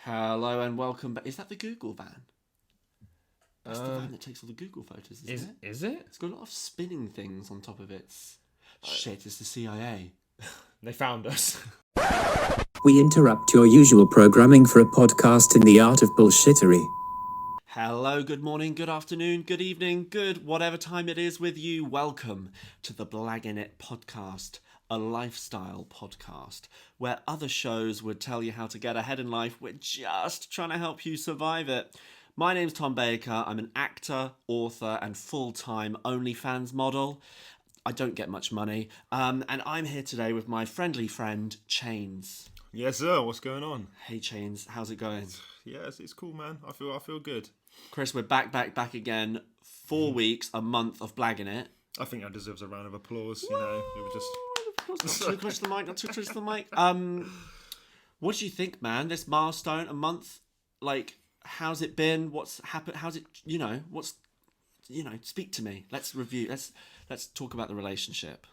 Hello and welcome back. Is that the Google van? That's the van that takes all the Google photos, isn't it? Is it? It's got a lot of spinning things on top of it. Shit, it's the CIA. They found us. We interrupt your usual programming for a podcast in the art of bullshittery. Hello, good morning, good afternoon, good evening, good whatever time it is with you. Welcome to the Blaggin podcast, a lifestyle podcast where other shows would tell you how to get ahead in life. We're just trying to help you survive it. My name's Tom Baker. I'm an actor, author, and full-time OnlyFans model. I don't get much money. And I'm here today with my friendly friend, Chains. Yes, sir. What's going on? Hey, Chains. How's it going? Yes, it's cool, man. I feel good. Chris, we're back again. 4 weeks, a month of blagging it. I think that deserves a round of applause. You know, it was just. Not too close to the mic. Not too close to the mic. What do you think, man? This milestone, a month. Like, how's it been? What's happened? How's it? Speak to me. Let's review. Let's talk about the relationship.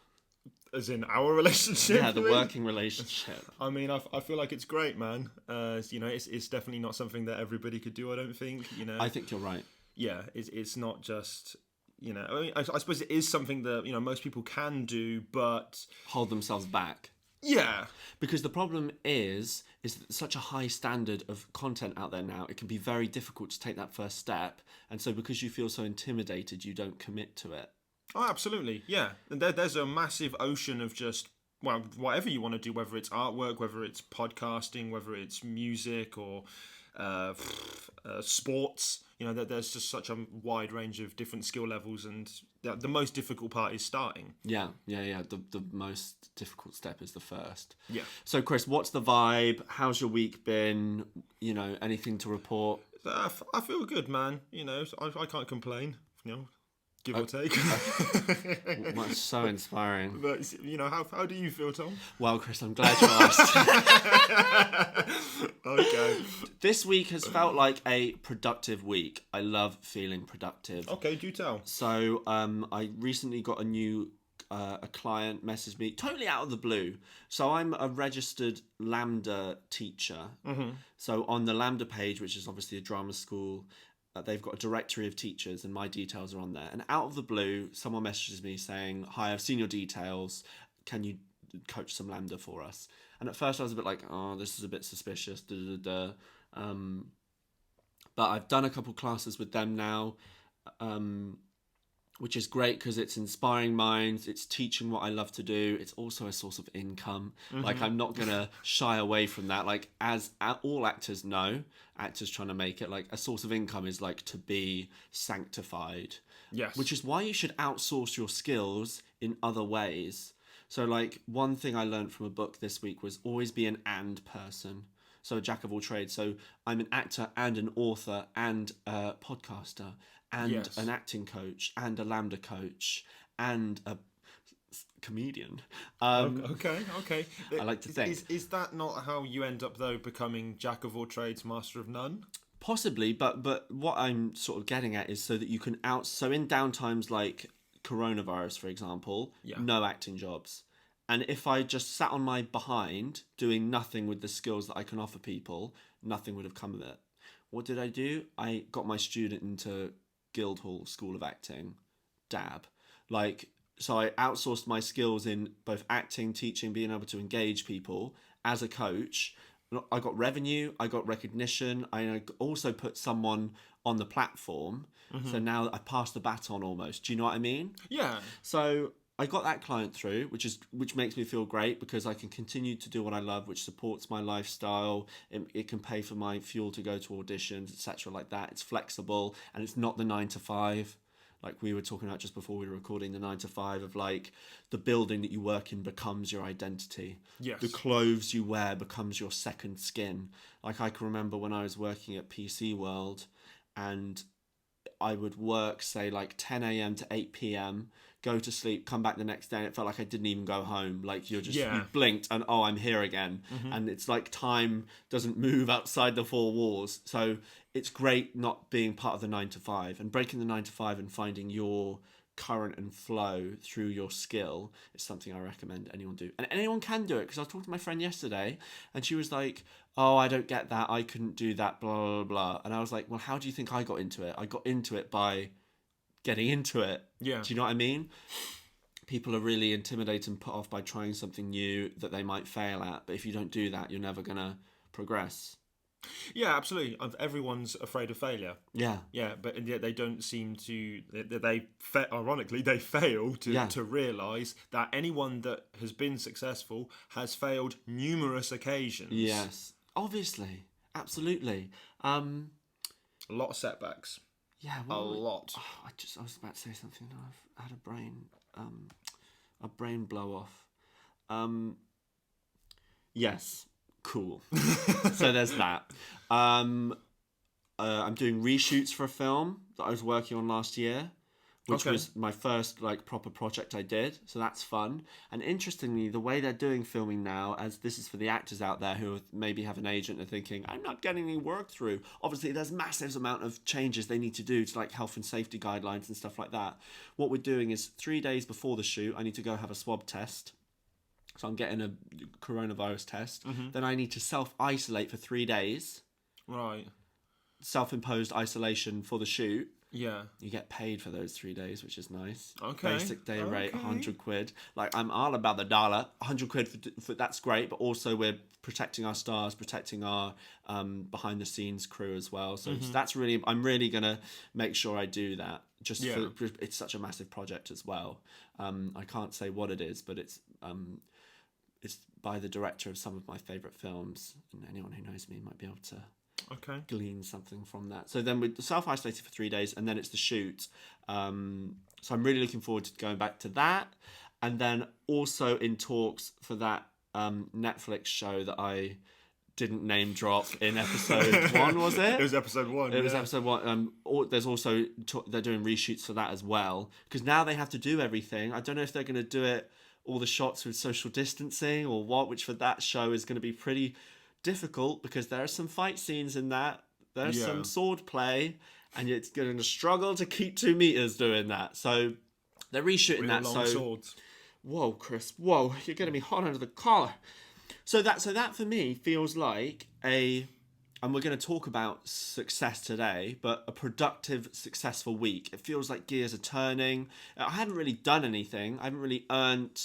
As in our relationship? Yeah, the working relationship. I mean, I feel like it's great, man. It's definitely not something that everybody could do, I don't think, I think you're right. Yeah, it's not just, I mean, I suppose it is something that, most people can do, but... Hold themselves back. Yeah. Because the problem is that such a high standard of content out there now, it can be very difficult to take that first step. And so because you feel so intimidated, you don't commit to it. Oh, absolutely, yeah. And there's a massive ocean of just, well, whatever you want to do, whether it's artwork, whether it's podcasting, whether it's music or sports. There's just such a wide range of different skill levels, and the most difficult part is starting. Yeah. The most difficult step is the first. Yeah. So, Chris, what's the vibe? How's your week been? Anything to report? I feel good, man. I can't complain. Give or take. That's so inspiring. But, how do you feel, Tom? Well, Chris, I'm glad you asked. Okay. This week has felt like a productive week. I love feeling productive. Okay, do tell. So I recently got a client messaged me totally out of the blue. So I'm a registered Lambda teacher. Mm-hmm. So on the Lambda page, which is obviously a drama school, they've got a directory of teachers and my details are on there. And out of the blue, someone messages me saying, "Hi, I've seen your details. Can you coach some Lambda for us?" And at first I was a bit like, "Oh, this is a bit suspicious." But I've done a couple classes with them now, which is great because it's inspiring minds. It's teaching what I love to do. It's also a source of income. Mm-hmm. Like, I'm not going to shy away from that. Like, as all actors know, actors trying to make it, like, a source of income is like to be sanctified. Yes. Which is why you should outsource your skills in other ways. So, like, one thing I learned from a book this week was always be an and person. So a jack of all trades. So I'm an actor and an author and a podcaster and an acting coach and a Lambda coach and a comedian. Okay. I like to think. Is that not how you end up, though, becoming jack of all trades, master of none? Possibly, but what I'm sort of getting at is so that you can so in downtimes like coronavirus, for example, no acting jobs. And if I just sat on my behind doing nothing with the skills that I can offer people, nothing would have come of it. What did I do? I got my student into Guildhall School of Acting, DAB. So I outsourced my skills in both acting, teaching, being able to engage people as a coach. I got revenue, I got recognition. I also put someone on the platform. Mm-hmm. So now I passed the baton almost. Do you know what I mean? Yeah. So I got that client through, which makes me feel great because I can continue to do what I love, which supports my lifestyle. It can pay for my fuel to go to auditions, etc. like that. It's flexible and it's not the 9 to 5. Like we were talking about just before we were recording, the 9 to 5 of like the building that you work in becomes your identity. Yes. The clothes you wear becomes your second skin. Like I can remember when I was working at PC World and I would work, say, like 10 a.m. to 8 p.m., go to sleep, come back the next day, and it felt like I didn't even go home. Like you blinked and, oh, I'm here again. Mm-hmm. And it's like time doesn't move outside the four walls. So it's great not being part of the 9 to 5 and breaking the 9 to 5 and finding your current and flow through your skill is something I recommend anyone do. And anyone can do it, because I was talking to my friend yesterday and she was like, oh, I don't get that, I couldn't do that, blah, blah, blah. And I was like, well, how do you think I got into it? I got into it by getting into it. Yeah. Do you know what I mean? People are really intimidated and put off by trying something new that they might fail at. But if you don't do that, you're never going to progress. Yeah, absolutely. Everyone's afraid of failure. Yeah. Yeah, but yet they don't seem to. Ironically, they fail to realise that anyone that has been successful has failed numerous occasions. Yes, obviously, absolutely. A lot of setbacks. Yeah, a lot. Oh, I was about to say something. I've had a brain blow off. Yes. Cool. So there's that. I'm doing reshoots for a film that I was working on last year, which was my first proper project I did. So that's fun. And interestingly, the way they're doing filming now, as this is for the actors out there who maybe have an agent and are thinking, I'm not getting any work through. Obviously, there's massive amount of changes they need to do to health and safety guidelines and stuff like that. What we're doing is 3 days before the shoot, I need to go have a swab test. So I'm getting a coronavirus test. Mm-hmm. Then I need to self-isolate for 3 days. Right. Self-imposed isolation for the shoot. Yeah. You get paid for those 3 days, which is nice. Okay. Basic day rate, 100 quid. I'm all about the dollar. 100 quid, for that's great, but also we're protecting our stars, protecting our behind-the-scenes crew as well. So that's really, I'm really going to make sure I do that. It's such a massive project as well. I can't say what it is, but it's by the director of some of my favourite films, and anyone who knows me might be able to glean something from that. So then we're self-isolated for 3 days, and then it's the shoot. So I'm really looking forward to going back to that. And then also in talks for that Netflix show that I didn't name drop in episode 1, was it? It was episode 1. It was episode 1. There's also, they're doing reshoots for that as well, because now they have to do everything. I don't know if they're going to do it all the shots with social distancing or what, which for that show is going to be pretty difficult because there are some fight scenes in that. There's some sword play, and it's going to struggle to keep 2 meters doing that. So they're reshooting Real that. Long swords. Whoa, Chris! Whoa, you're getting me hot under the collar. So that for me feels like and we're going to talk about success today, but a productive, successful week. It feels like gears are turning. I haven't really done anything. I haven't really earned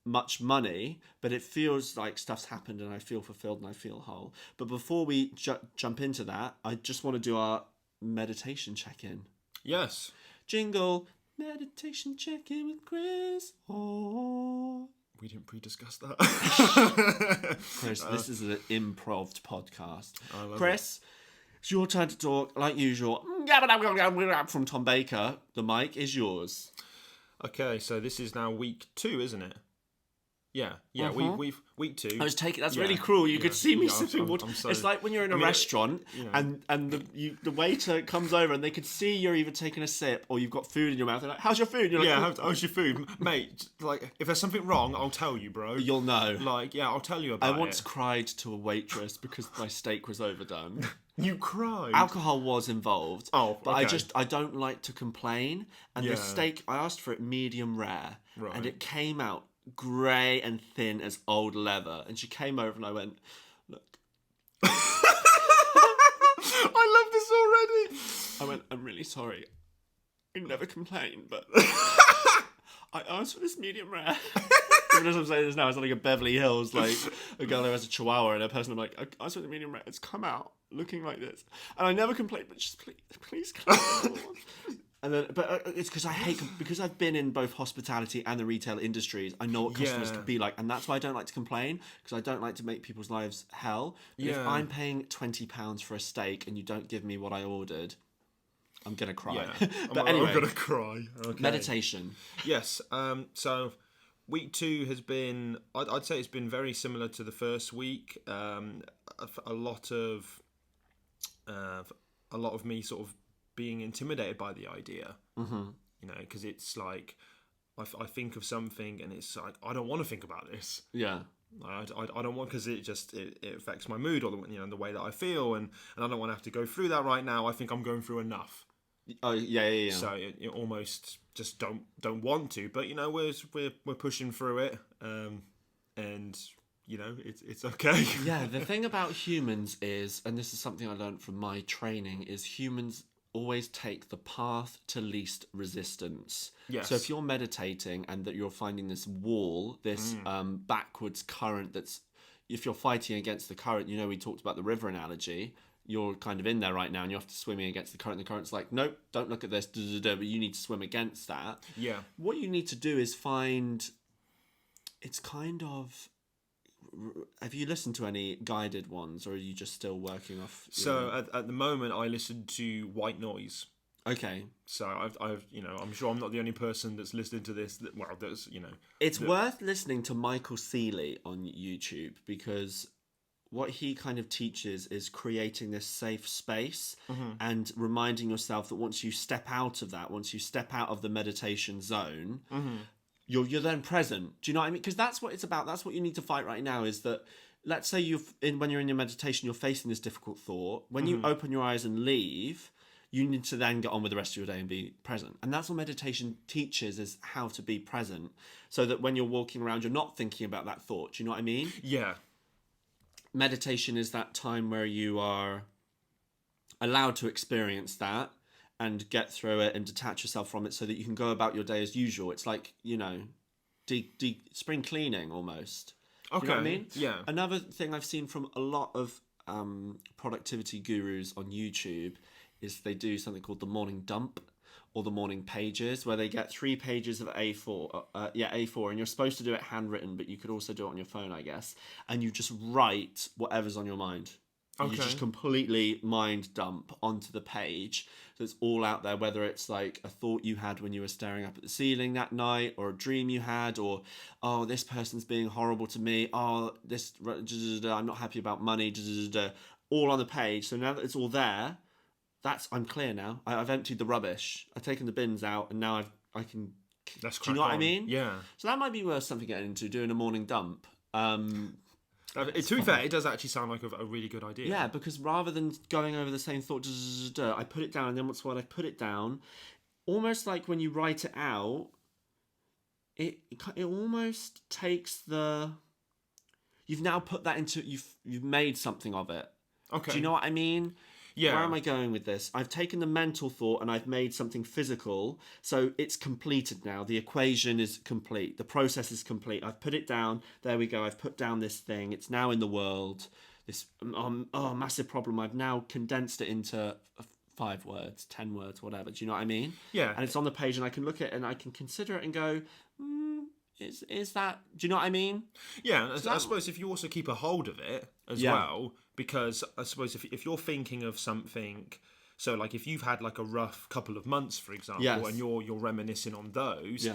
much money, but it feels like stuff's happened and I feel fulfilled and I feel whole. But before we jump into that, I just want to do our meditation check-in. Yes. Jingle. Meditation check-in with Chris. Oh. We didn't pre-discuss that. Chris, this is an improv podcast. I love Chris, it's your turn to talk, like usual. From Tom Baker, the mic is yours. Okay, so this is now week 2, isn't it? Yeah, we've week 2. I was taking. That's really cruel. You could see me sipping water. It's like when you're in a restaurant and the waiter comes over and they could see you're either taking a sip or you've got food in your mouth. They're like, "How's your food?" You're like, how's your food, mate? If there's something wrong, I'll tell you, bro. You'll know. I'll tell you about it. I once cried to a waitress because my steak was overdone. You cried? Alcohol was involved. Oh, okay. But I don't like to complain. And the steak, I asked for it medium rare, and it came out grey and thin as old leather. And she came over and I went, look. I love this already. I went, I'm really sorry. I never complain, but I asked for this medium rare. Even as I'm saying this now, it's like a Beverly Hills, like a girl who has a chihuahua and a person, I'm like, I asked for the medium rare. It's come out looking like this. And I never complain, but just please come out. And then, but it's because because I've been in both hospitality and the retail industries. I know what customers can be like, and that's why I don't like to complain, because I don't like to make people's lives hell. But if I'm paying £20 for a steak and you don't give me what I ordered, I'm gonna cry. Yeah. But anyway, I'm gonna cry. Okay. Meditation. Yes. So week 2 has been. I'd say it's been very similar to the first week. A lot of me sort of being intimidated by the idea, because it's like I think of something and it's like I don't want to think about this. Yeah, I don't want, because it affects my mood or the way that I feel, and I don't want to have to go through that right now. I think I'm going through enough. Oh yeah. So you almost just don't want to, but we're pushing through it, and it's okay. Yeah, the thing about humans is, and this is something I learned from my training, is humans always take the path to least resistance. Yes. So if you're meditating and that you're finding this wall, this backwards current if you're fighting against the current, we talked about the river analogy, you're kind of in there right now and you have to swimming against the current. The current's like, nope, don't look at this, but you need to swim against that. Yeah. What you need to do is it's kind of... Have you listened to any guided ones, or are you just still working off? So at the moment, I listen to white noise. Okay. So I've I'm sure I'm not the only person that's listening to this. It's worth listening to Michael Seeley on YouTube, because what he kind of teaches is creating this safe space and reminding yourself that once you step out of that, once you step out of the meditation zone. You're then present. Do you know what I mean? Because that's what it's about. That's what you need to fight right now. Is that, let's say when you're in your meditation, you're facing this difficult thought. When you open your eyes and leave, you need to then get on with the rest of your day and be present. And that's what meditation teaches, is how to be present, so that when you're walking around, you're not thinking about that thought. Do you know what I mean? Yeah. Meditation is that time where you are allowed to experience that and get through it and detach yourself from it, so that you can go about your day as usual. It's like, spring cleaning almost. Okay. You know what I mean? Yeah. Another thing I've seen from a lot of productivity gurus on YouTube is they do something called the morning dump or the morning pages, where they get 3 pages of A4, A4, and you're supposed to do it handwritten, but you could also do it on your phone, I guess. And you just write whatever's on your mind. Okay. You just completely mind dump onto the page. So it's all out there, whether it's like a thought you had when you were staring up at the ceiling that night, or a dream you had, or, oh, this person's being horrible to me, oh, I'm not happy about money, all on the page. So now that it's all there, I'm clear now. I've emptied the rubbish. I've taken the bins out, and now I can... Do you know what I mean? Yeah. So that might be worth something getting into, doing a morning dump. To be fair, it does actually sound like a really good idea. Yeah, because rather than going over the same thought, I put it down, and then once I put it down, almost like when you write it out, it almost takes the... You've now put that into... You've made something of it. Okay. Do you know what I mean? Yeah. Where am I going with this? I've taken the mental thought and I've made something physical, so it's completed now. The equation is complete. The process is complete. I've put it down. There we go. I've put down this thing. It's now in the world. This massive problem. I've now condensed it into 5 words, 10 words, whatever. Do you know what I mean? Yeah. And it's on the page, and I can look at it and I can consider it and go, is that... Do you know what I mean? Yeah, I suppose if you also keep a hold of it as well, because I suppose if you're thinking of something, so like if you've had like a rough couple of months, for example, and you're reminiscing on those,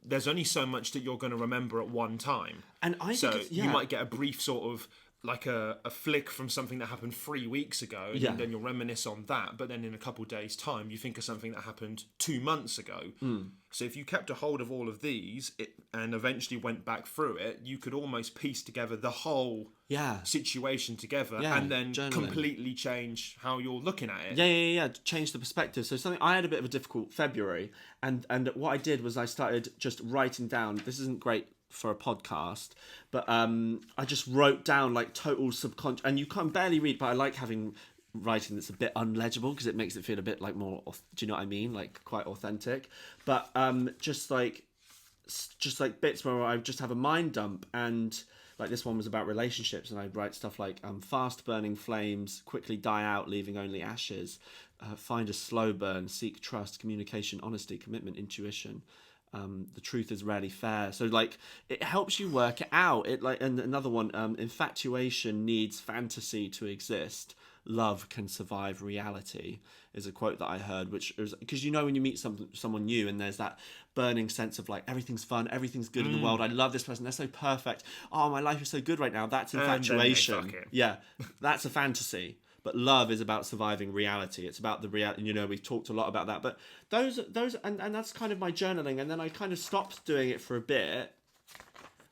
there's only so much that you're going to remember at one time. And I think you might get a brief sort of like a flick from something that happened 3 weeks ago, and then you'll reminisce on that, but then in a couple of days' time you think of something that happened 2 months ago. So if you kept a hold of all of these and eventually went back through it, you could almost piece together the whole situation together, and then completely change how you're looking at it. Yeah, change the perspective. So I had a bit of a difficult February, and what I did was I started just writing down, this isn't great for a podcast, but I just wrote down like total subconscious, and you can't barely read, but I like having writing that's a bit unlegible because it makes it feel a bit like more, do you know what I mean, like quite authentic, but just like bits where I just have a mind dump, and like this one was about relationships, and I'd write stuff like fast burning flames quickly die out, leaving only ashes, find a slow burn, seek trust, communication, honesty, commitment, intuition. The truth is rarely fair. So like it helps you work it out. And another one, infatuation needs fantasy to exist. Love can survive reality, is a quote that I heard, which is because when you meet someone new and there's that burning sense of like everything's fun, everything's good in the world, I love this person, they're so perfect, oh my life is so good right now, that's infatuation. Yeah, that's a fantasy. But love is about surviving reality. It's about the reality. We've talked a lot about that. But those, and that's kind of my journaling. And then I kind of stopped doing it for a bit.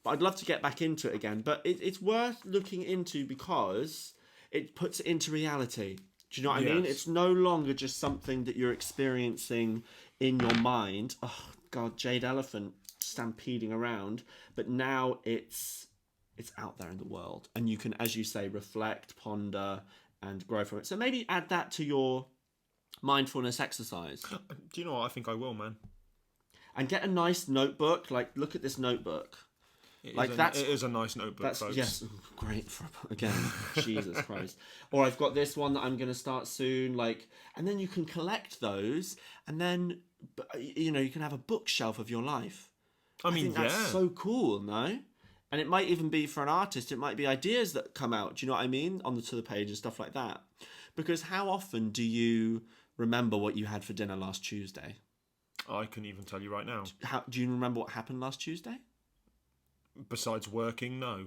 But I'd love to get back into it again. But it's worth looking into because it puts it into reality. Do you know what I mean? It's no longer just something that you're experiencing in your mind. Oh God, Jade Elephant stampeding around. But now it's out there in the world, and you can, as you say, reflect, ponder, and grow from it. So maybe add that to your mindfulness exercise. Do you know what? I think I will, man. And get a nice notebook. Like, look at this notebook. It is a nice notebook, folks. Yes, great for again. Jesus Christ! Or I've got this one that I'm going to start soon. Like, and then you can collect those, and then you can have a bookshelf of your life. I think that's so cool, no? And it might even be for an artist. It might be ideas that come out. Do you know what I mean? To the page and stuff like that. Because how often do you remember what you had for dinner last Tuesday? I can even tell you right now. Do you remember what happened last Tuesday? Besides working, no.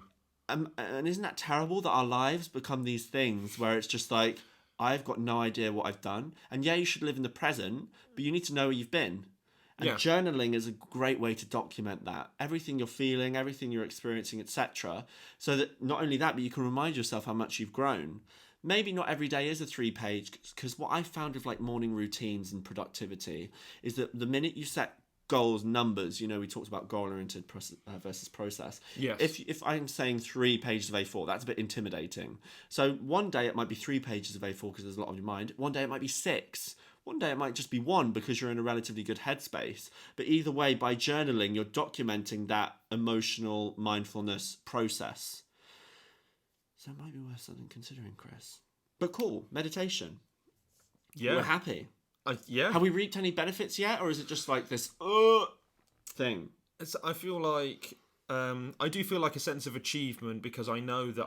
And isn't that terrible that our lives become these things where it's just like, I've got no idea what I've done. And yeah, you should live in the present, but you need to know where you've been. And journaling is a great way to document that. Everything you're feeling, everything you're experiencing, etc. So that not only that, but you can remind yourself how much you've grown. Maybe not every day is a 3-page, because what I found with like morning routines and productivity is that the minute you set goals, numbers, we talked about goal-oriented versus process. Yes. If I'm saying 3 pages of A4, that's a bit intimidating. So one day it might be 3 pages of A4 because there's a lot on your mind. One day it might be 6. One day it might just be 1 because you're in a relatively good headspace. But either way, by journaling, you're documenting that emotional mindfulness process. So it might be worth something considering, Chris. But cool, meditation. Yeah. We're happy. Yeah. Have we reaped any benefits yet, or is it just like this thing? I feel like I do feel like a sense of achievement because I know that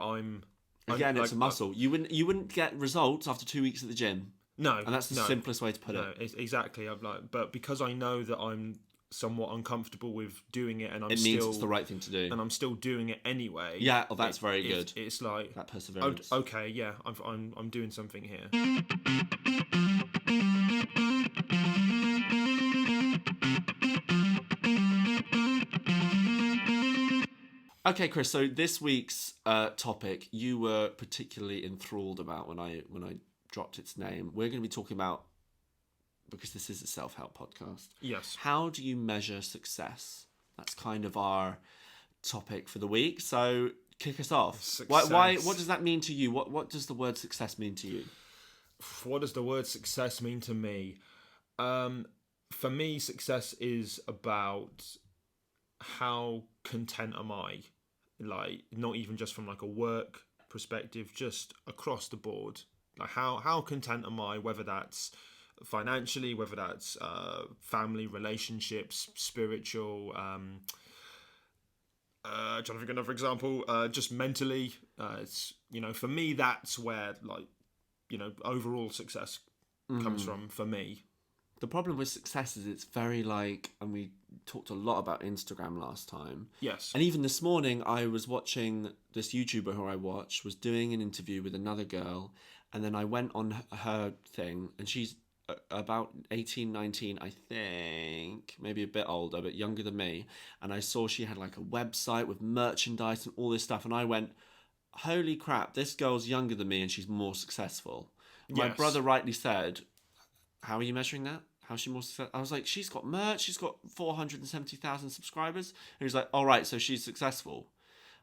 it's a muscle. You wouldn't get results after 2 weeks at the gym. No, and that's the simplest way to put it. No, exactly. But because I know that I'm somewhat uncomfortable with doing it, and it means it's the right thing to do, and I'm still doing it anyway. Yeah, that's very good. It's like that perseverance. Okay, yeah, I'm doing something here. Okay, Chris. So this week's topic you were particularly enthralled about when I dropped its name. We're going to be talking about, because this is a self-help podcast. Yes. How do you measure success? That's kind of our topic for the week. So kick us off. Success. Why? What does that mean to you? What does the word success mean to you? What does the word success mean to me? For me, success is about how content am I? Like, not even just from like a work perspective, just across the board. Like, how content am I? Whether that's financially, whether that's family, relationships, spiritual. Trying to think of another example. Just mentally, it's for me that's where overall success comes from for me. The problem with success is it's very and we talked a lot about Instagram last time. Yes. And even this morning, I was watching this YouTuber who I watch was doing an interview with another girl. And then I went on her thing, and she's about 18, 19, I think, maybe a bit older, but younger than me. And I saw she had like a website with merchandise and all this stuff. And I went, holy crap, this girl's younger than me and she's more successful. My brother rightly said, how are you measuring that? How's she more successful? I was like, she's got merch, she's got 470,000 subscribers. And he's like, all right, so she's successful.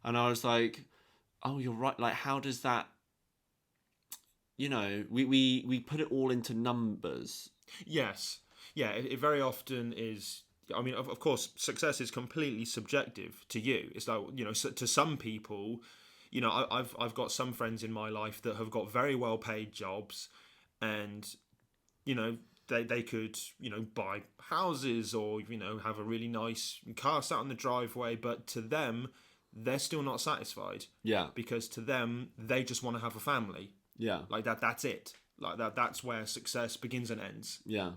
And I was like, oh, you're right. Like, how does that, we put it all into numbers. Yes. Yeah, it very often is. I mean, of course, success is completely subjective to you. It's like, to some people, I've got some friends in my life that have got very well paid jobs, and they could buy houses or have a really nice car sat on the driveway, but to them they're still not satisfied. Yeah, because to them they just want to have a family. Yeah, like that's it. Like that's where success begins and ends. Yeah.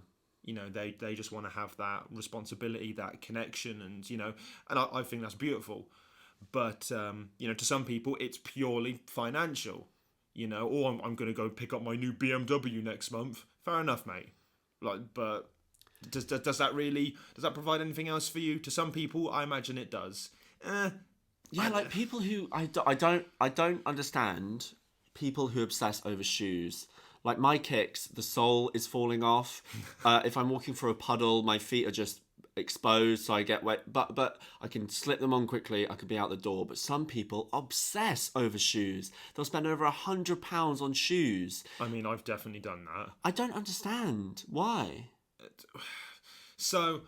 They just want to have that responsibility, that connection, and and I think that's beautiful. But to some people it's purely financial. Or I'm going to go pick up my new BMW next month. Fair enough, mate. But does that provide anything else for you? To some people, I imagine it does. People who I don't understand. People who obsess over shoes. Like my kicks, the sole is falling off. If I'm walking through a puddle, my feet are just exposed, so I get wet. But I can slip them on quickly. I could be out the door. But some people obsess over shoes. They'll spend over £100 on shoes. I mean, I've definitely done that. I don't understand why. So,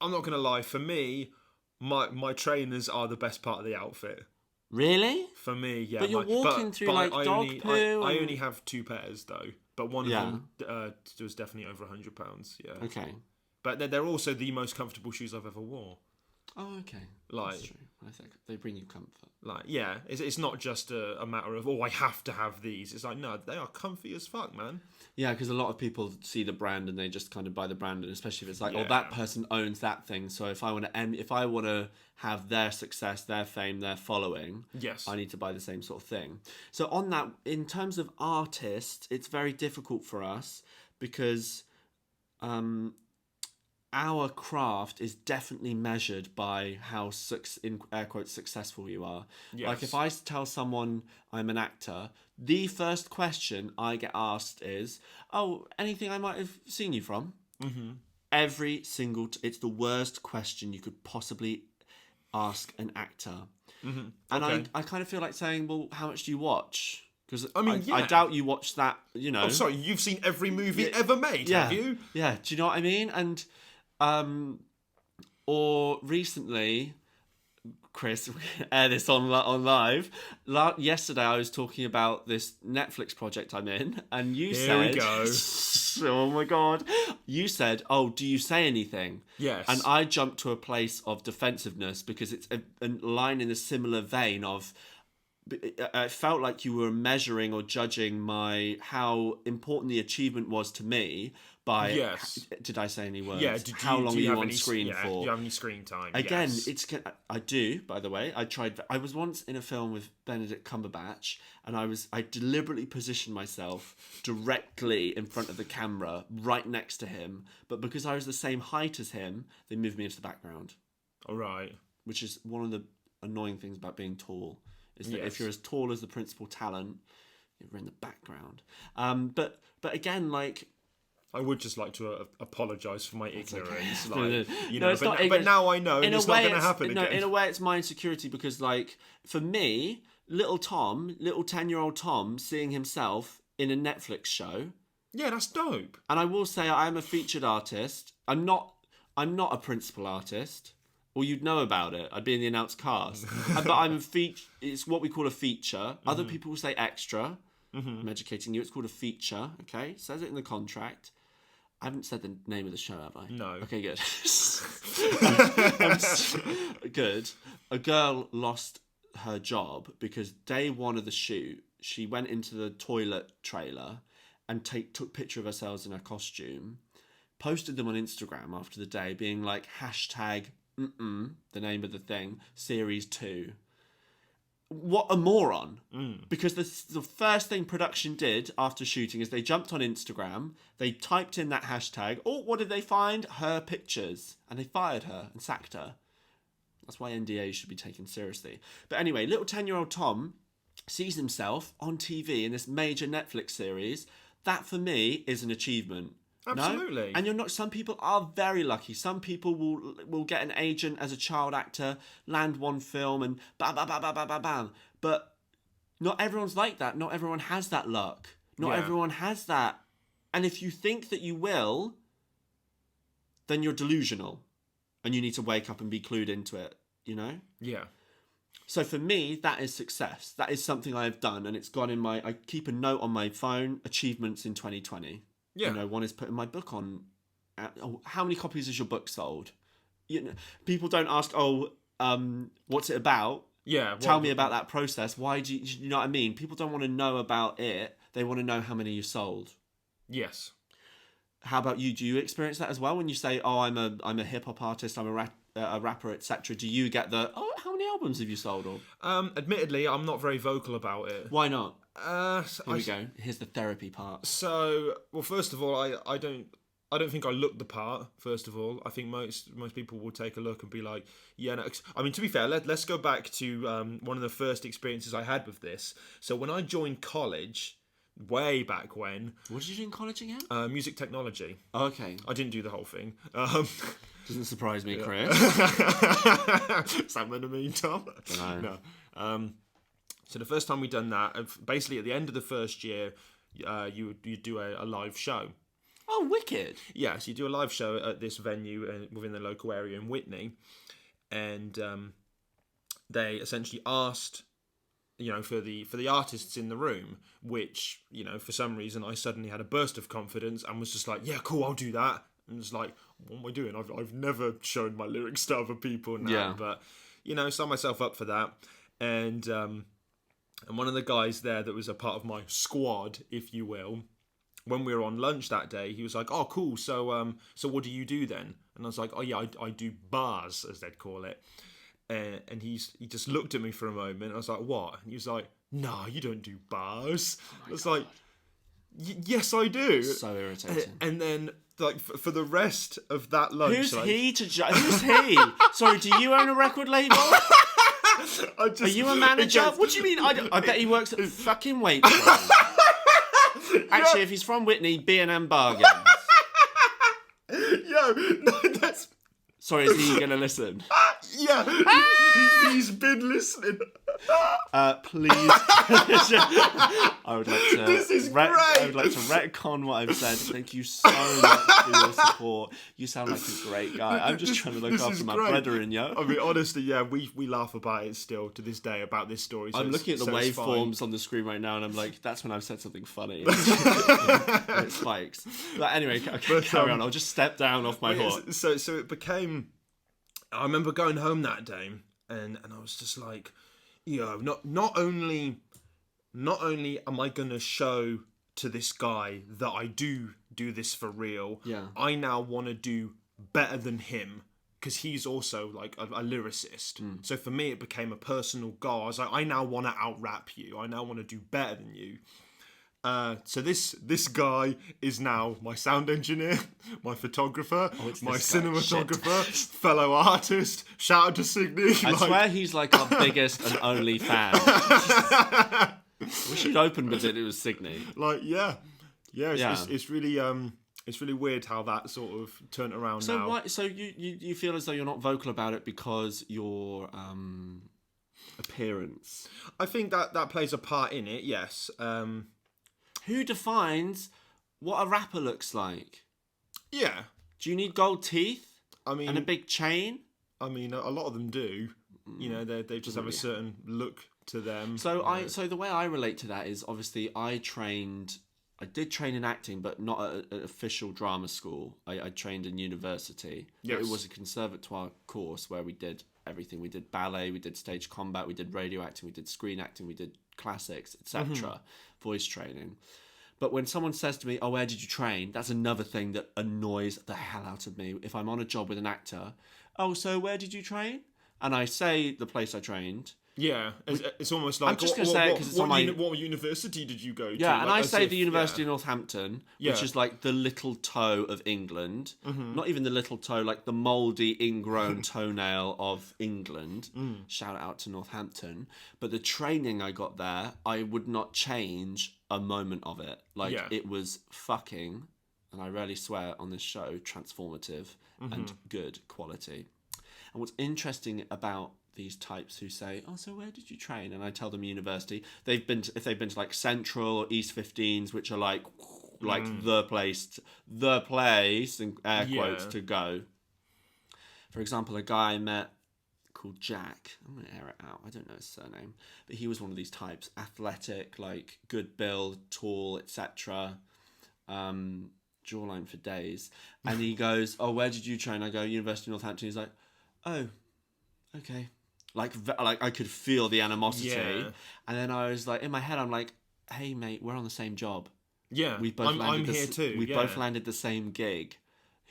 I'm not gonna lie. For me, my trainers are the best part of the outfit. Really? For me, yeah. But you're walking through like dog poo. I only have 2 pairs though, but one of them was definitely over £100. Yeah. Okay. But they're also the most comfortable shoes I've ever wore. Oh, okay. Like, that's true. I think they bring you comfort. Like, yeah, it's not just a matter of, I have to have these. It's like, no, they are comfy as fuck, man. Yeah, because a lot of people see the brand and they just kind of buy the brand, and especially if it's like, that person owns that thing. So if I want to have their success, their fame, their following, yes, I need to buy the same sort of thing. So on that, in terms of artists, it's very difficult for us because our craft is definitely measured by how, in air quotes, successful you are. Yes. Like if I tell someone I'm an actor, the first question I get asked is, anything I might have seen you from? Mm-hmm. Every single... it's the worst question you could possibly ask an actor. Mm-hmm. And I kind of feel like saying, well, how much do you watch? Because I doubt you watch that, Oh, sorry, you've seen every movie ever made, have you? Yeah, do you know what I mean? And... or recently, Chris, we can air this on live. Yesterday, I was talking about this Netflix project I'm in, and you said, "Here we go." Oh my god! You said, "Oh, do you say anything?" Yes. And I jumped to a place of defensiveness because it's a line in a similar vein of. I felt like you were measuring or judging how important the achievement was to me by... Yes. Did I say any words? Yeah. How long are you on screen for? Do you have any screen time? Again, yes. I do, by the way. I was once in a film with Benedict Cumberbatch, and I deliberately positioned myself directly in front of the camera, right next to him. But because I was the same height as him, they moved me into the background. All right. Which is one of the annoying things about being tall. Is that if you're as tall as the principal talent, you're in the background. But again, like... I would just like to apologise for my ignorance. Okay. Like, but now I know, and it's not going to happen again. In a way, it's my insecurity because, like, for me, little 10-year-old Tom, seeing himself in a Netflix show... Yeah, that's dope. And I will say I am a featured artist. I'm not a principal artist. Or you'd know about it. I'd be in the announced cast. But I'm it's what we call a feature. Mm-hmm. Other people will say extra. Mm-hmm. I'm educating you. It's called a feature. Okay? It says it in the contract. I haven't said the name of the show, have I? No. Okay, good. Good. A girl lost her job because day one of the shoot, she went into the toilet trailer and took a picture of herself in her costume, posted them on Instagram after the day, being like, hashtag... the name of the thing, series 2. What a moron. Because the first thing production did after shooting is they jumped on Instagram, they typed in that hashtag, what did they find? Her pictures. And they fired her and sacked her. That's why NDAs should be taken seriously. But anyway, little 10-year-old Tom sees himself on TV in this major Netflix series. That for me is an achievement. Absolutely. No? And some people are very lucky. Some people will get an agent as a child actor, land one film and bam, bam, bam, bam, bam, bam, bam. But not everyone's like that. Not everyone has that luck. Not everyone has that. And if you think that you will, then you're delusional. And you need to wake up and be clued into it, Yeah. So for me, that is success. That is something I've done. And it's gone in I keep a note on my phone, achievements in 2020. Yeah. One is putting my book on. How many copies has your book sold? People don't ask, what's it about? Yeah. Tell me about that process. Why do you know what I mean? People don't want to know about it. They want to know how many you sold. Yes. How about you? Do you experience that as well when you say, I'm a hip hop artist, I'm a rapper, etc.? Do you get how many albums have you sold? Or admittedly, I'm not very vocal about it. Why not? Here we go. Here's the therapy part. So, well, first of all, I don't think I look the part. First of all, I think most people will take a look and be like, yeah. No. I mean, to be fair, let's go back to one of the first experiences I had with this. So when I joined college, way back when. What did you do in college again? Music technology. Okay. I didn't do the whole thing. Doesn't surprise me, Chris. Is that meant to mean, Tom? No. So the first time we done that, basically at the end of the first year, you do a live show. Oh, wicked. Yeah, so you do a live show at this venue within the local area in Whitney. And they essentially asked, for the artists in the room, which, for some reason I suddenly had a burst of confidence and was just like, yeah, cool, I'll do that. And it's like, what am I doing? I've never shown my lyrics to other people now, but signed myself up for that. And one of the guys there that was a part of my squad, if you will, when we were on lunch that day, he was like, "Oh, cool. So what do you do then?" And I was like, "Oh yeah, I do bars, as they'd call it." And he just looked at me for a moment. I was like, "What?" And he was like, "No, you don't do bars." I was like, "Yes, I do." So irritating. And then, like, for the rest of that lunch, who's he? Sorry, do you own a record label? Are you a manager? What do you mean? I bet he works at fucking Waitresses. Actually, if he's from Whitney, B&M Bargains. That's... Sorry, is he going to listen? Yeah, he's been listening. Please. I would like to. This is great. I would like to retcon what I've said. Thank you so much for your support. You sound like a great guy. I'm just trying to look after my brethren, yo. I mean, honestly, yeah, we laugh about it still to this day about this story. So I'm looking at the waveforms on the screen right now, and I'm like, that's when I've said something funny. It spikes. But anyway, carry on. I'll just step down off my horse. So it became. I remember going home that day, and I was just like, not only am I gonna show to this guy that I do this for real, I now want to do better than him, because he's also like a lyricist. So for me, it became a personal goal. I was like, I now want to out-rap you. I now want to do better than you. So this guy is now my sound engineer, my photographer, my cinematographer, fellow artist. Shout out to Signy. I swear he's like our biggest and only fan. We should open with it was Signy. Like, it's really weird how that sort of turned around now. Why? So you feel as though you're not vocal about it because your appearance? I think that plays a part in it. Yes. Who defines what a rapper looks like? Yeah. Do you need gold teeth? I mean, and a big chain? I mean, a lot of them do. They just have a certain look to them. So so the way I relate to that is, obviously I did train in acting, but not at an official drama school. I trained in university. Yes. It was a conservatoire course where we did everything. We did ballet, we did stage combat, we did radio acting, we did screen acting, we did classics, etc. Voice training. But when someone says to me, "Oh, where did you train?" That's another thing that annoys the hell out of me. If I'm on a job with an actor, "Oh, so where did you train?" and I say the place I trained. Yeah, it's almost like, I'm just going to say it because it's on my... What university did you go to? Yeah, and I say the University of Northampton, which is like the little toe of England. Not even the little toe, like the mouldy, ingrown toenail of England. Shout out to Northampton. But the training I got there, I would not change a moment of it. Like, it was fucking, and I rarely swear on this show, transformative and good quality. And what's interesting about these types who say, "Oh, so where did you train?" and I tell them university, if they've been to like Central or East 15s, which are like the place in air quotes to go. For example, a guy I met called Jack, I'm gonna air it out, I don't know his surname, but he was one of these types, athletic, like good build, tall, etc. Jawline for days. And he goes, "Oh, where did you train?" I go, "University of Northampton." He's like, "Oh, okay." Like I could feel the animosity. Yeah. And then I was like, in my head, I'm like, "Hey, mate, we're on the same job. Yeah, we both I'm here too. We both landed the same gig.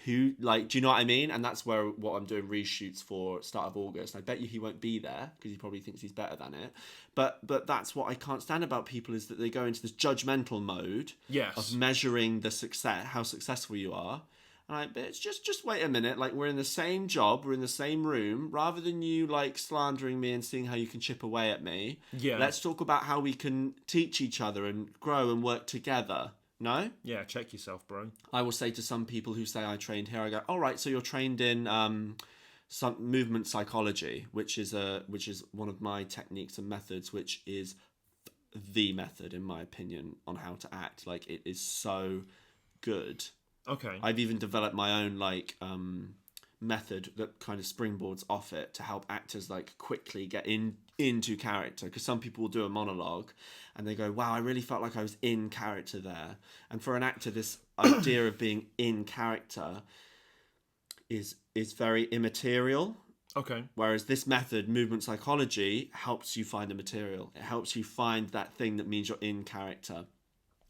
Who, like, do you know what I mean?" And that's what I'm doing reshoots for start of August. I bet you he won't be there because he probably thinks he's better than it. But that's what I can't stand about people, is that they go into this judgmental mode of measuring the success, how successful you are. And bitch, just wait a minute. Like, we're in the same job, we're in the same room. Rather than you, like, slandering me and seeing how you can chip away at me, let's talk about how we can teach each other and grow and work together. No? Yeah, check yourself, bro. I will say to some people who say I trained here, I go, all right, so you're trained in some movement psychology, which is one of my techniques and methods, which is the method, in my opinion, on how to act. Like, it is so good. Okay. I've even developed my own like method that kind of springboards off it to help actors like quickly get into character, because some people will do a monologue and they go, wow, I really felt like I was in character there. And for an actor, this idea of being in character is very immaterial. Okay. Whereas this method, movement psychology, helps you find the material. It helps you find that thing that means you're in character.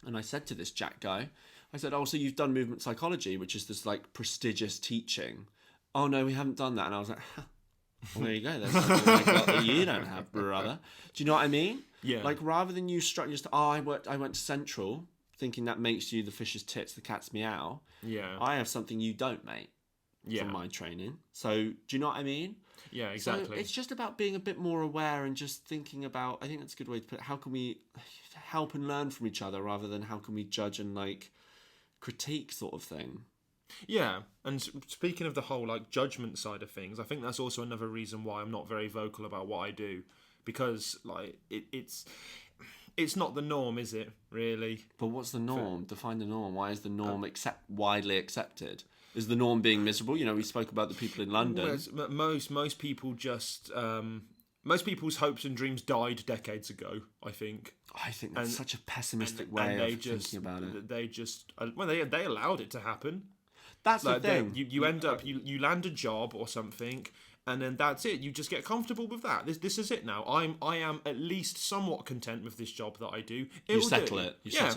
And I said to this Jack guy, I said, oh, so you've done movement psychology, which is this like prestigious teaching. Oh, no, we haven't done that. And I was like, well, there you go. There's something like that you don't have, brother. Do you know what I mean? Yeah. Like, rather than you just, I went to Central, thinking that makes you the fish's tits, the cat's meow. Yeah. I have something you don't, mate. From my training. So, do you know what I mean? Yeah, exactly. So it's just about being a bit more aware and just thinking about, I think that's a good way to put it, how can we help and learn from each other rather than how can we judge and like critique sort of thing. Yeah, and speaking of the whole like judgment side of things, I think that's also another reason why I'm not very vocal about what I do, because like it's not the norm, is it, really? But what's the norm? Define the norm. Why is the norm widely accepted? Is the norm being miserable? You know, we spoke about the people in London. Most people just most people's hopes and dreams died decades ago, I think. I think that's such a pessimistic way of thinking about it. They allowed it to happen. That's like the thing. You end up you land a job or something, and then that's it. You just get comfortable with that. This is it now. I am at least somewhat content with this job that I do. You settle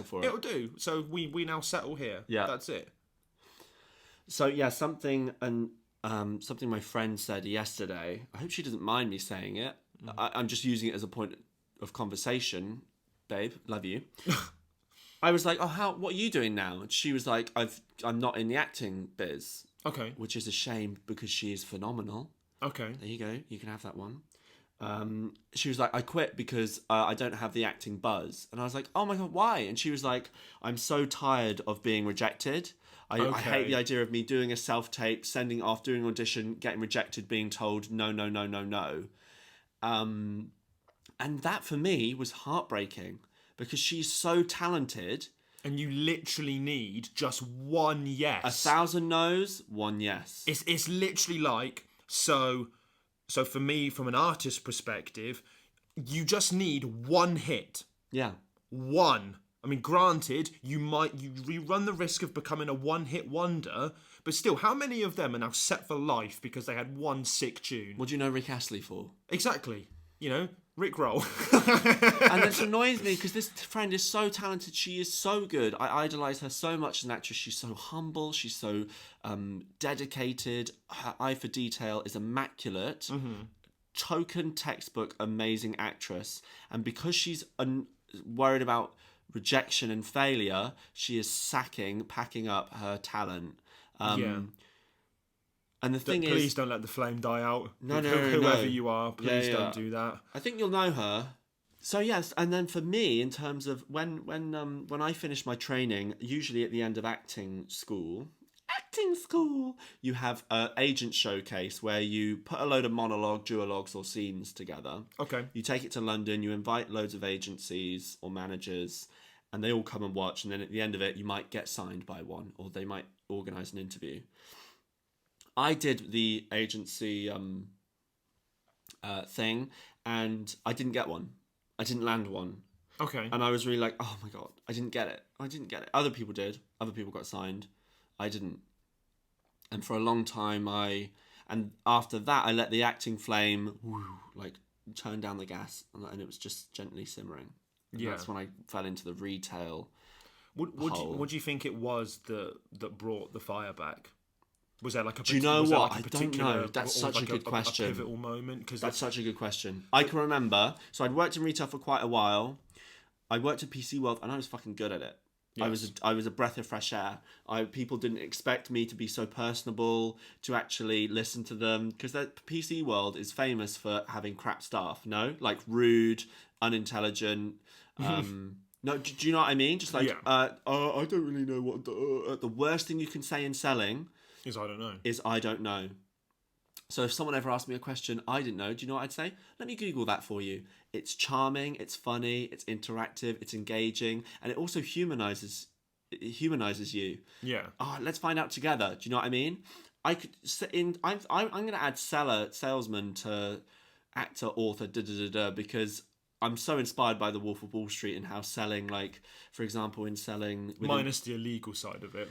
for it. It'll do. So we now settle here. Yeah, that's it. So yeah, something my friend said yesterday. I hope she doesn't mind me saying it. I'm just using it as a point of conversation, babe. Love you. I was like, oh, what are you doing now? And she was like, I'm not in the acting biz. Okay. Which is a shame because she is phenomenal. Okay. There you go. You can have that one. She was like, I quit because I don't have the acting buzz. And I was like, oh my God, why? And she was like, I'm so tired of being rejected. I hate the idea of me doing a self-tape, sending off, doing an audition, getting rejected, being told no. And that for me was heartbreaking because she's so talented. And you literally need just one yes. 1,000 no's, one yes. It's literally like, so for me, from an artist perspective, you just need one hit. Yeah. One. I mean, granted, you run the risk of becoming a one-hit wonder, but still, how many of them are now set for life because they had one sick tune? What do you know Rick Astley for? Exactly. You know, Rick Roll. And it annoys me because this friend is so talented. She is so good. I idolise her so much as an actress. She's so humble. She's so dedicated. Her eye for detail is immaculate. Mm-hmm. Token textbook amazing actress. And because she's worried about rejection and failure, she is packing up her talent. And the thing please don't let the flame die out. No, whoever you are, please don't do that. I think you'll know her. So yes, and then for me, in terms of when I finish my training, usually at the end of acting school, you have an agent showcase where you put a load of monologue, duologues, or scenes together. Okay. You take it to London. You invite loads of agencies or managers, and they all come and watch. And then at the end of it, you might get signed by one, or they might organise an interview. I did the agency thing, and I didn't get one. I didn't land one. Okay. And I was really like, oh my God, I didn't get it. Other people did. Other people got signed. I didn't. And for a long time, and after that, I let the acting flame, turn down the gas, and it was just gently simmering. And that's when I fell into the retail What do you think it was that brought the fire back? Was there like a? Do you know what? I don't know. That's such a good question. A pivotal moment, because that's such a good question. I can remember. So I'd worked in retail for quite a while. I worked at PC World, and I was fucking good at it. Yes. I was a breath of fresh air. People didn't expect me to be so personable, to actually listen to them, because the PC world is famous for having crap staff. No, like rude, unintelligent. No, do you know what I mean? Just like, I don't really know what the worst thing you can say in selling is I don't know. Is I don't know. So if someone ever asked me a question I didn't know, do you know what I'd say? Let me Google that for you. It's charming, it's funny, it's interactive, it's engaging, and it also humanizes you. Yeah. Let's find out together. Do you know what I mean? I could sit in. I'm going to add salesman to actor, author, because I'm so inspired by The Wolf of Wall Street and how selling, like, for example, in selling minus the illegal side of it.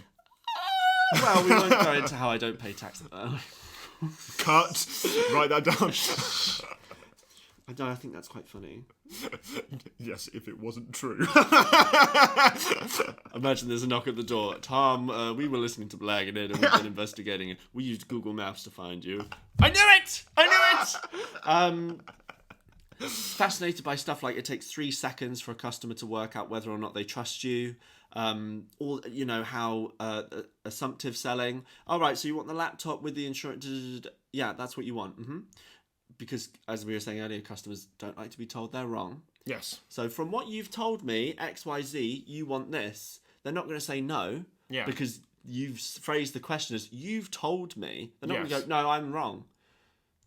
Well, we won't go into how I don't pay tax. Cut. Write that down. I think that's quite funny. Yes, if it wasn't true. Imagine there's a knock at the door. Tom, we were listening to Blaggin and we've been investigating it. We used Google Maps to find you. I knew it! Fascinated by stuff like it takes 3 seconds for a customer to work out whether or not they trust you. Or, you know, how assumptive selling. All right, so you want the laptop with the insurance. Yeah, that's what you want. Because, as we were saying earlier, customers don't like to be told they're wrong. Yes. So from what you've told me, XYZ, you want this. They're not going to say no. Yeah. Because you've phrased the question as, you've told me. They're not going to go, no, I'm wrong.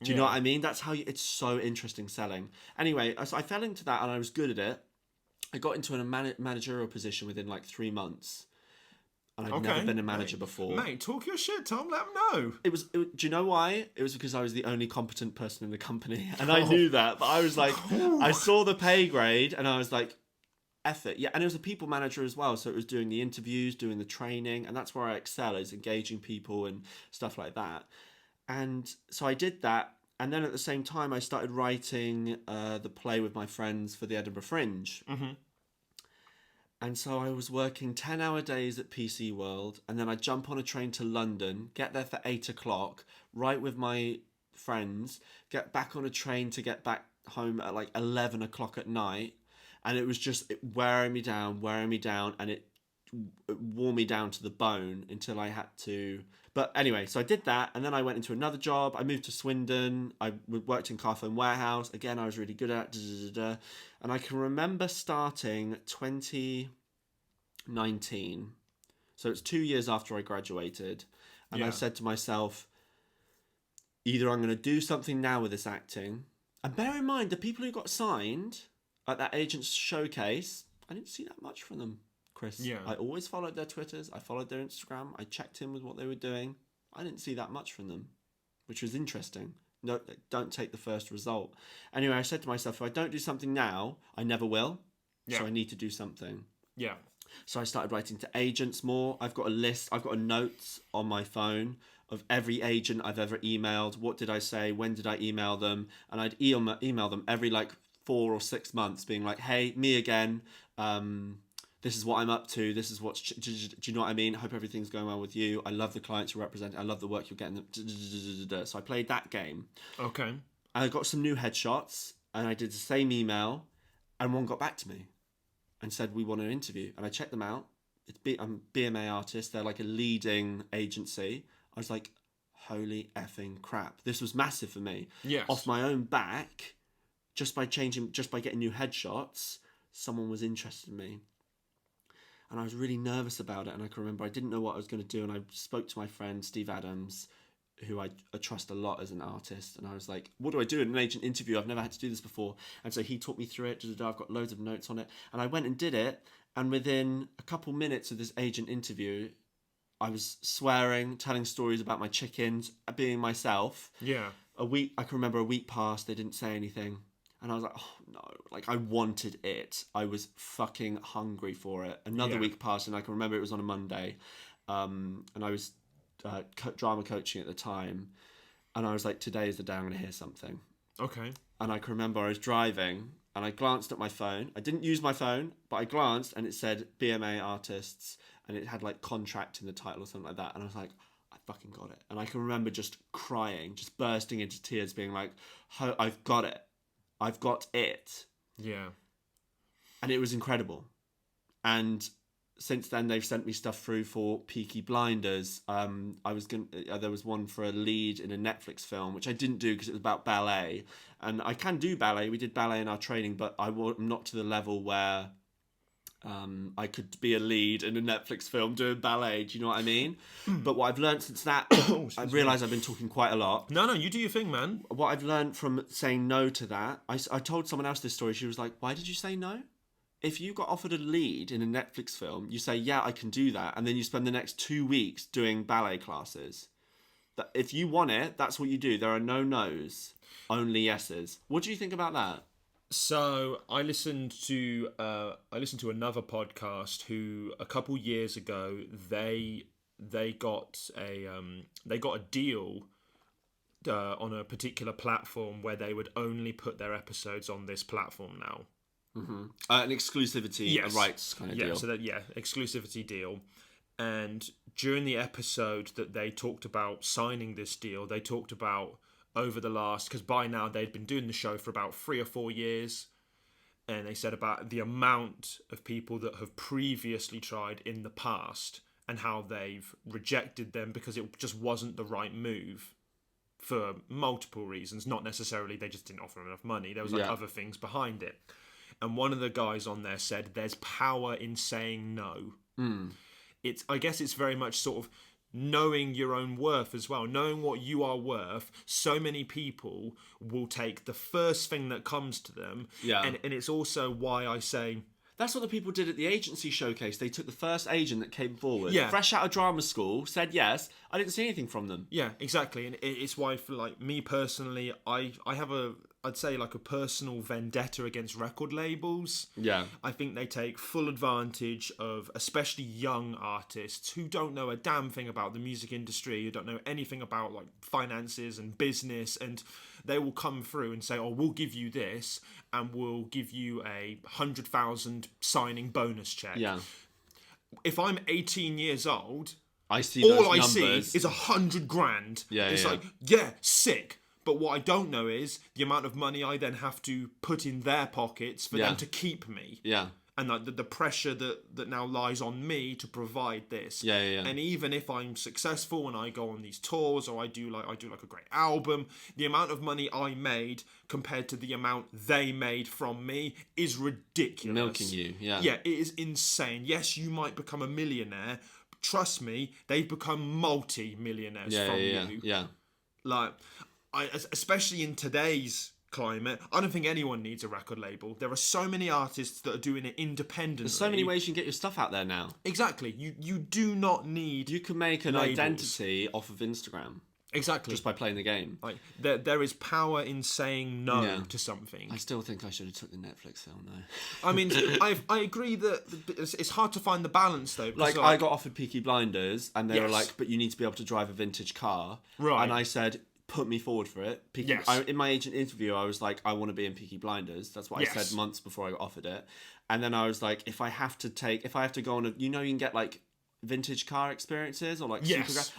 Do you know what I mean? That's how it's so interesting selling. Anyway, so I fell into that and I was good at it. I got into a managerial position within like 3 months. And I'd never been a manager before. Mate, talk your shit, Tom. Let them know. Do you know why? It was because I was the only competent person in the company. And I knew that. But I was like, I saw the pay grade and I was like, F it. Yeah, and it was a people manager as well. So it was doing the interviews, doing the training. And that's where I excel, is engaging people and stuff like that. And so I did that. And then at the same time, I started writing the play with my friends for the Edinburgh Fringe. And so I was working 10-hour days at PC World, and then I'd jump on a train to London, get there for 8 o'clock, write with my friends, get back on a train to get back home at like 11 o'clock at night. And it was just wearing me down, and it wore me down to the bone until I had to... But anyway, so I did that, and then I went into another job. I moved to Swindon. I worked in Carphone Warehouse. Again, I was really good at it. And I can remember starting 2019. So it's 2 years after I graduated. And I said to myself, either I'm going to do something now with this acting. And bear in mind, the people who got signed at that agent's showcase, I didn't see that much from them. Chris. Yeah. I always followed their Twitters. I followed their Instagram. I checked in with what they were doing. I didn't see that much from them, which was interesting. No, don't take the first result. Anyway, I said to myself, if I don't do something now, I never will. Yeah. So I need to do something. Yeah. So I started writing to agents more. I've got a list. I've got a notes on my phone of every agent I've ever emailed. What did I say? When did I email them? And I'd email them every like 4 or 6 months, being like, hey, me again. This is what I'm up to. This is what's... Do you know what I mean? I hope everything's going well with you. I love the clients you represent. I love the work you're getting. So I played that game. Okay. And I got some new headshots, and I did the same email, and one got back to me and said, we want an interview. And I checked them out. I'm a BMA artist. They're like a leading agency. I was like, holy effing crap. This was massive for me. Yes. Off my own back, just by getting new headshots, someone was interested in me. And I was really nervous about it. And I can remember I didn't know what I was going to do. And I spoke to my friend, Steve Adams, who I trust a lot as an artist. And I was like, what do I do in an agent interview? I've never had to do this before. And so he taught me through it. I've got loads of notes on it. And I went and did it. And within a couple minutes of this agent interview, I was swearing, telling stories about my chickens, being myself. Yeah. I can remember a week passed. They didn't say anything. And I was like, oh no, like I wanted it. I was fucking hungry for it. Another week passed and I can remember it was on a Monday. And I was drama coaching at the time. And I was like, today is the day I'm going to hear something. Okay. And I can remember I was driving and I glanced at my phone. I didn't use my phone, but I glanced and it said BMA artists and it had like contract in the title or something like that. And I was like, I fucking got it. And I can remember just crying, just bursting into tears, being like, I've got it. I've got it. Yeah. And it was incredible. And since then they've sent me stuff through for Peaky Blinders. There was one for a lead in a Netflix film, which I didn't do because it was about ballet, and I can do ballet. We did ballet in our training, but I'm not to the level where I could be a lead in a Netflix film doing ballet. Do you know what I mean? But what I've learned since that, I realise I've been talking quite a lot. No, you do your thing, man. What I've learned from saying no to that, I told someone else this story. She was like, "Why did you say no? If you got offered a lead in a Netflix film, you say, yeah, I can do that. And then you spend the next 2 weeks doing ballet classes. If you want it, that's what you do. There are no no's, only yeses." What do you think about that? So I listened to another podcast who a couple years ago they got a deal on a particular platform where they would only put their episodes on this platform now. Mm-hmm. An exclusivity, a rights kind of deal. Exclusivity deal. And during the episode that they talked about signing this deal, they talked about over the last, because by now they'd been doing the show for about 3 or 4 years, and they said about the amount of people that have previously tried in the past and how they've rejected them because it just wasn't the right move for multiple reasons. Not necessarily they just didn't offer enough money. There was other things behind it. And one of the guys on there said, "There's power in saying no." I guess it's very much sort of knowing your own worth as well, knowing what you are worth. So many people will take the first thing that comes to them. Yeah. And it's also why I say... That's what the people did at the agency showcase. They took the first agent that came forward, fresh out of drama school, said yes. I didn't see anything from them. Yeah, exactly. And it's why, for like me personally, I have I'd say like a personal vendetta against record labels. Yeah. I think they take full advantage of especially young artists who don't know a damn thing about the music industry, who don't know anything about like finances and business, and they will come through and say, "Oh, we'll give you this and we'll give you a 100,000 signing bonus check." Yeah. If I'm 18 years old, I see is 100 grand. Yeah. It's like, sick. But what I don't know is the amount of money I then have to put in their pockets for them to keep me. Yeah. And like the pressure that now lies on me to provide this. Yeah. And even if I'm successful and I go on these tours or I do like a great album, the amount of money I made compared to the amount they made from me is ridiculous. Milking you, yeah. Yeah, it is insane. Yes, you might become a millionaire. Trust me, they've become multi-millionaires from you. Yeah. Like, especially in today's climate, I don't think anyone needs a record label. There are so many artists that are doing it independently. There's so many ways you can get your stuff out there now. Exactly. You do not need... You can make an identity off of Instagram. Exactly. Just by playing the game. Like, there is power in saying no to something. I still think I should have took the Netflix film, though. I mean, I agree that it's hard to find the balance, though. Like, I got offered Peaky Blinders, and they were like, "But you need to be able to drive a vintage car." Right. And I said, "Put me forward for it." In my agent interview, I was like, "I want to be in Peaky Blinders." That's what I said months before I got offered it. And then I was like, if I have to go on you can get like vintage car experiences or like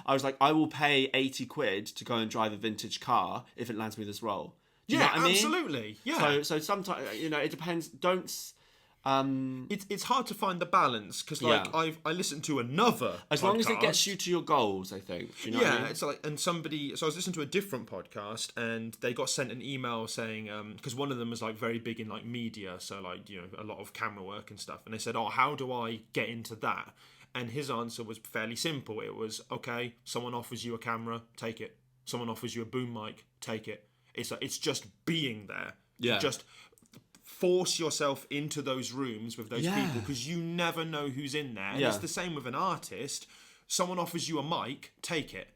I was like, I will pay 80 quid to go and drive a vintage car if it lands me this role. Do you know what I mean? Absolutely. Yeah. So sometimes, it depends. It's hard to find the balance because I listened to another as long as it gets you to your goals, I think. Do you know what I mean? It's like, and somebody, so I was listening to a different podcast and they got sent an email saying, because one of them was like very big in like media, so like, a lot of camera work and stuff, and they said, "Oh, how do I get into that?" And his answer was fairly simple. It was, okay, someone offers you a camera, take it. Someone offers you a boom mic, take it. It's just being there. Yeah. Just force yourself into those rooms with those people because you never know who's in there. And it's the same with an artist. Someone offers you a mic, take it.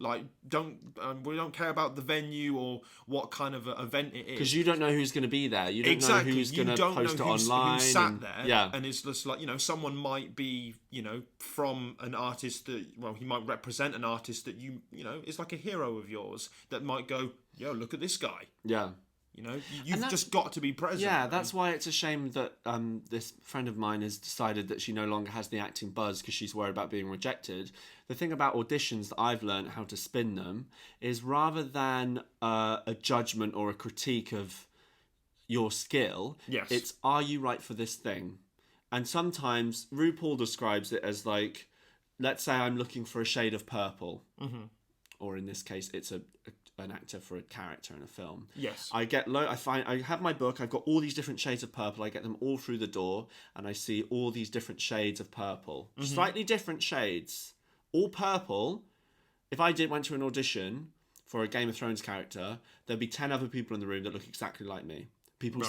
Like, we don't care about the venue or what kind of event it is. Because you don't know who's going to be there. You don't know who's going to post it online. Who's sat there. And it's just like, someone might be, from an artist that, he might represent an artist that is like a hero of yours that might go, "Yo, look at this guy." Yeah. You've just got to be present. Yeah, that's why it's a shame that this friend of mine has decided that she no longer has the acting buzz because she's worried about being rejected. The thing about auditions that I've learned how to spin them is rather than a judgment or a critique of your skill, it's, are you right for this thing? And sometimes RuPaul describes it as like, let's say I'm looking for a shade of purple, or in this case, it's an actor for a character in a film. Yes. I have my book. I've got all these different shades of purple. I get them all through the door, and I see all these different shades of purple, slightly different shades, all purple. If I went to an audition for a Game of Thrones character, there'd be 10 other people in the room that look exactly like me. People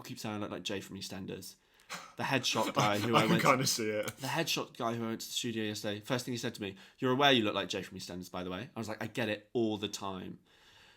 keep saying I look like Jay from EastEnders. The headshot guy who I can kind of see it. The headshot guy who I went to the studio yesterday, first thing he said to me, "You're aware you look like Jay from EastEnders, by the way?" I was like, I get it all the time.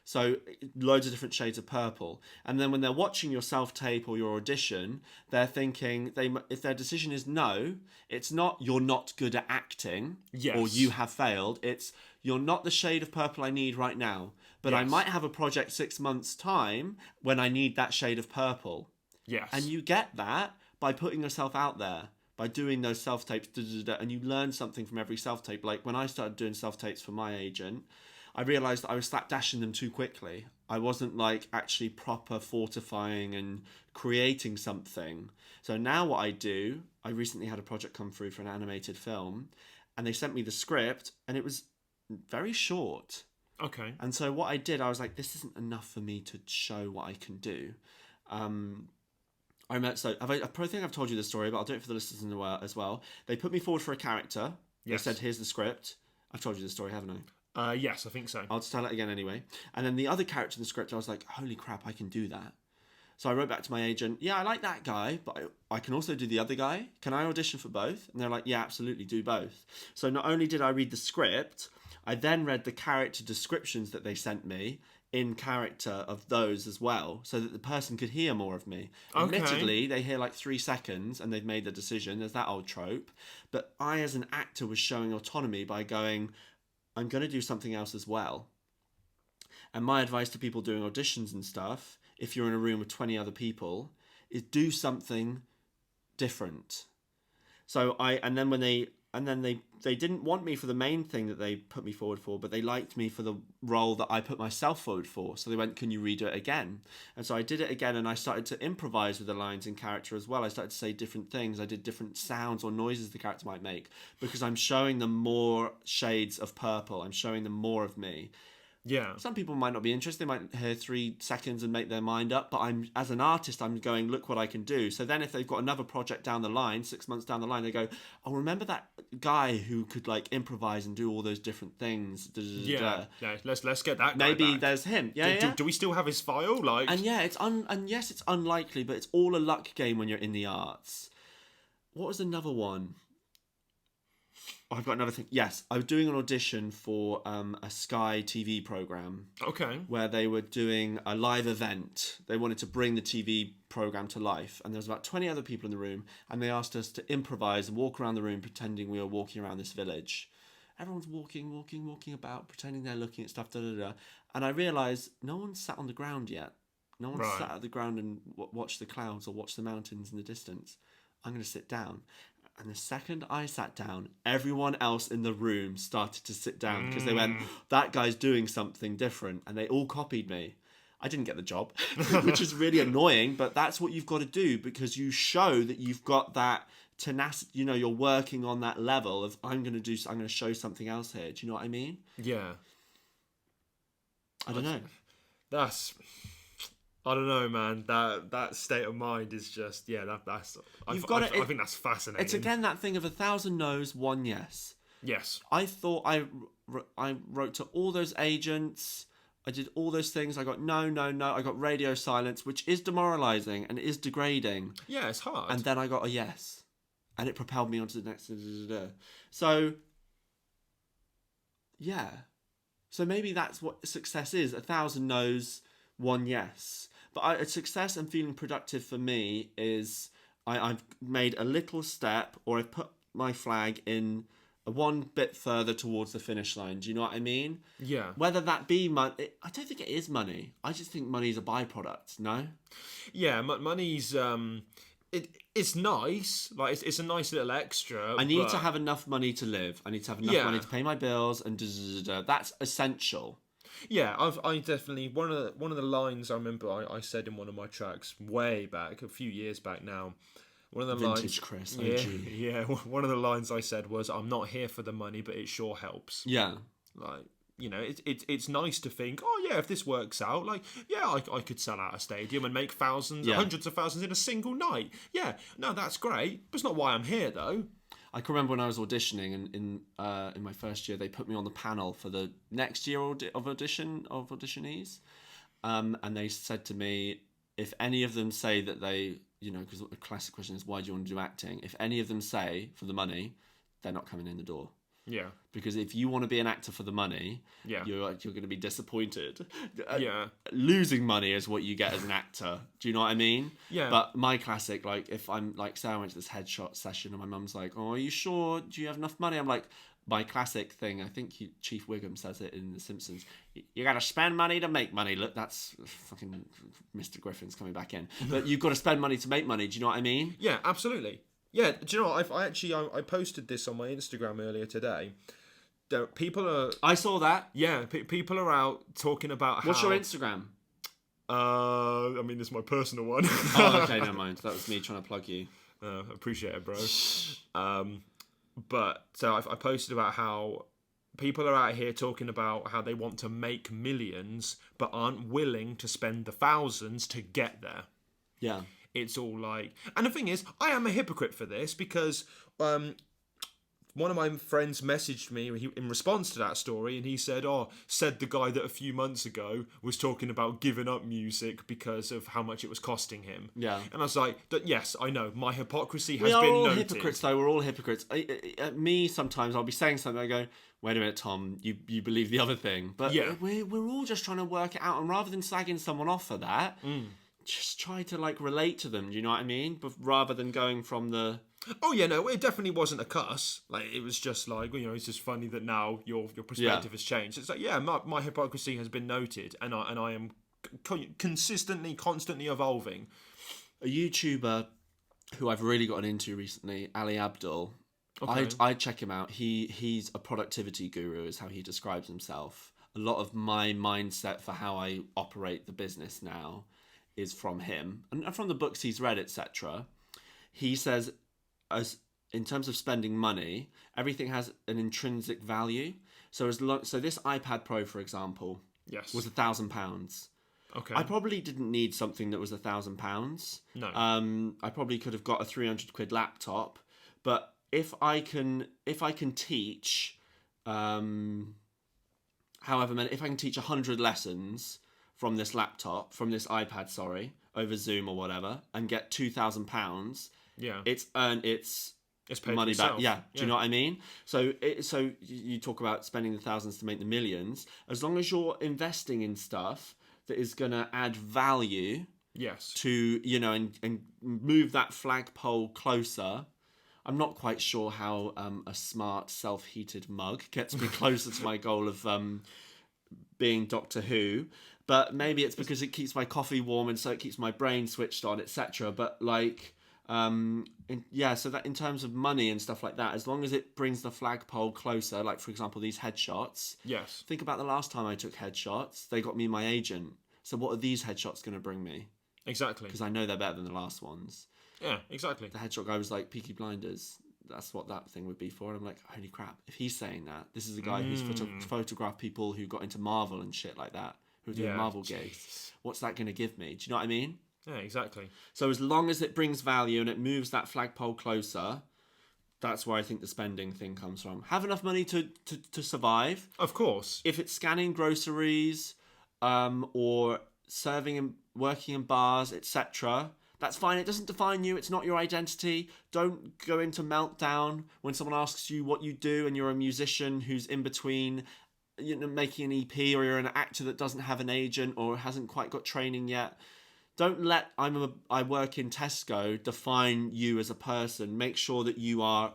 So loads of different shades of purple. And then when they're watching your self-tape or your audition, they're thinking, if their decision is no, it's not you're not good at acting or you have failed. It's you're not the shade of purple I need right now. But I might have a project 6 months' time when I need that shade of purple. Yes. And you get that by putting yourself out there, by doing those self-tapes, and you learn something from every self-tape. Like when I started doing self-tapes for my agent, I realised that I was slapdashing them too quickly. I wasn't like actually proper fortifying and creating something. So now what I do, I recently had a project come through for an animated film, and they sent me the script, and it was very short. Okay. And so what I did, I was like, this isn't enough for me to show what I can do. I probably think I've told you this story, but I'll do it for the listeners as well. They put me forward for a character. Yes. They said, here's the script. I've told you this story, haven't I? Yes, I think so. I'll just tell it again anyway. And then the other character in the script, I was like, holy crap, I can do that. So I wrote back to my agent, yeah, I like that guy, but I can also do the other guy. Can I audition for both? And they're like, yeah, absolutely, do both. So not only did I read the script, I then read the character descriptions that they sent me in character of those as well, so that the person could hear more of me. Okay. Admittedly, they hear like 3 seconds and they've made the decision. There's that old trope. But I, as an actor, was showing autonomy by going, I'm going to do something else as well. And my advice to people doing auditions and stuff, if you're in a room with 20 other people, is do something different. So they didn't want me for the main thing that they put me forward for, but they liked me for the role that I put myself forward for. So they went, can you redo it again? And so I did it again, and I started to improvise with the lines in character as well. I started to say different things. I did different sounds or noises the character might make, because I'm showing them more shades of purple. I'm showing them more of me. Yeah. Some people might not be interested. They might hear 3 seconds and make their mind up. But as an artist, I'm going, look what I can do. So then if they've got another project down the line, 6 months down the line, they go, oh, remember that guy who could like improvise and do all those different things? Yeah. Let's get that guy Maybe back. There's him. Do we still have his file? Like, and yeah, it's unlikely, but it's all a luck game when you're in the arts. What was another one? I've got another thing. Yes, I was doing an audition for a Sky TV program. Okay. Where they were doing a live event. They wanted to bring the TV program to life. And there was about 20 other people in the room. And they asked us to improvise and walk around the room pretending we were walking around this village. Everyone's walking about, pretending they're looking at stuff, And I realised no one's sat on the ground yet. No one's sat at the ground and watched the clouds or watched the mountains in the distance. I'm going to sit down. And the second I sat down, everyone else in the room started to sit down because they went, that guy's doing something different. And they all copied me. I didn't get the job, which is really annoying, but that's what you've got to do, because you show that you've got that tenacity, you're working on that level of, I'm going to show something else here. Do you know what I mean? Yeah. I don't know. I don't know, man. That state of mind is just, that's. I think that's fascinating. It's again that thing of 1,000 no's, 1 yes. Yes. I thought I wrote to all those agents. I did all those things. I got no. I got radio silence, which is demoralising and is degrading. Yeah, it's hard. And then I got a yes, and it propelled me onto the next. So, yeah. So maybe that's what success is: 1,000 no's, 1 yes. But success and feeling productive for me is I've made a little step, or I've put my flag in one bit further towards the finish line. Do you know what I mean? Yeah. Whether that be money, I don't think it is money. I just think money is a byproduct. No. Yeah, money's it's nice. Like it's a nice little extra. I need to have enough money to live. I need to have enough money to pay my bills, and that's essential. Yeah, I definitely one of the lines I remember I said in one of my tracks way back, a few years back now, One of the Vintage lines, Chris, yeah, OG. yeah. One of the lines I said was, "I'm not here for the money, but it sure helps." Yeah. Like, you know, it's nice to think, oh yeah, if this works out, like, yeah, I could sell out a stadium and make thousands, hundreds of thousands in a single night. Yeah, no, that's great, but it's not why I'm here though. I can remember when I was auditioning, and in my first year, they put me on the panel for the next year of auditionees, and they said to me, if any of them say that they, because the classic question is, why do you want to do acting? If any of them say for the money, they're not coming in the door. Yeah. Because if you want to be an actor for the money, yeah, you're going to be disappointed. Yeah. Losing money is what you get as an actor. Do you know what I mean? Yeah. But my classic, like, if I'm like, say I went to this headshot session and my mum's like, "Oh, are you sure? Do you have enough money?" I'm like, my classic thing, I think Chief Wiggum says it in The Simpsons, you got to spend money to make money. Look, that's fucking Mr. Griffin's coming back in. But you've got to spend money to make money. Do you know what I mean? Yeah, absolutely. Yeah, do you know what? I posted this on my Instagram earlier today. People are... I saw that. Yeah, people are out talking about What's your Instagram? I mean, this is my personal one. Oh, okay, never mind. That was me trying to plug you. Appreciate it, bro. But so I posted about how people are out here talking about how they want to make millions, but aren't willing to spend the thousands to get there. Yeah. It's all like... And the thing is, I am a hypocrite for this because one of my friends messaged me in response to that story, and he said, said the guy that a few months ago was talking about giving up music because of how much it was costing him. Yeah. And I was like, yes, I know, my hypocrisy has been noted. We are all noted. hypocrites, though. We're all hypocrites. Me, sometimes, I'll be saying something, I go, wait a minute, Tom, you believe the other thing. But yeah, we're all just trying to work it out, and rather than slagging someone off for that, just try to, like, relate to them, do you know what I mean? But rather than going from the... Oh yeah, no, it definitely wasn't a cuss. Like, it was just like, it's just funny that now your perspective has changed. It's like, yeah, my hypocrisy has been noted, and I am constantly evolving. A YouTuber who I've really gotten into recently, Ali Abdul. Okay. I'd check him out. He's a productivity guru, is how he describes himself. A lot of my mindset for how I operate the business now is from him and from the books he's read, etc. He says, as in terms of spending money, everything has an intrinsic value. So so this iPad Pro, for example, yes, was £1,000. Okay. I probably didn't need something that was £1,000. No. I probably could have got a £300 laptop, but if I can teach, if I can teach 100 lessons from this laptop, from this iPad, over Zoom or whatever, and get £2,000. Yeah, it's paid money back. Yeah. Yeah, do you know what I mean? So you talk about spending the thousands to make the millions. As long as you're investing in stuff that is going to add value, yes, to and move that flagpole closer. I'm not quite sure how a smart self-heated mug gets me closer to my goal of being Doctor Who. But maybe it's because it keeps my coffee warm and so it keeps my brain switched on, etc. But like, so that in terms of money and stuff like that, as long as it brings the flagpole closer, like for example, these headshots. Yes. Think about the last time I took headshots. They got me my agent. So what are these headshots going to bring me? Exactly. Because I know they're better than the last ones. Yeah, exactly. The headshot guy was like, Peaky Blinders. That's what that thing would be for. And I'm like, holy crap. If he's saying that, this is a guy who's photographed people who got into Marvel and shit like that, who are doing Marvel gigs. What's that going to give me? Do you know what I mean? Yeah, exactly. So as long as it brings value and it moves that flagpole closer, that's where I think the spending thing comes from. Have enough money to survive. Of course. If it's scanning groceries or serving and working in bars, etc., that's fine. It doesn't define you. It's not your identity. Don't go into meltdown when someone asks you what you do and you're a musician who's in between, making an EP, or you're an actor that doesn't have an agent or hasn't quite got training yet. Don't let I work in Tesco define you as a person. Make sure that you are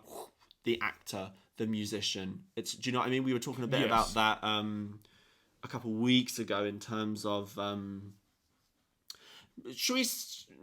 the actor, the musician. Do you know what I mean? We were talking a bit about that a couple of weeks ago in terms of... should we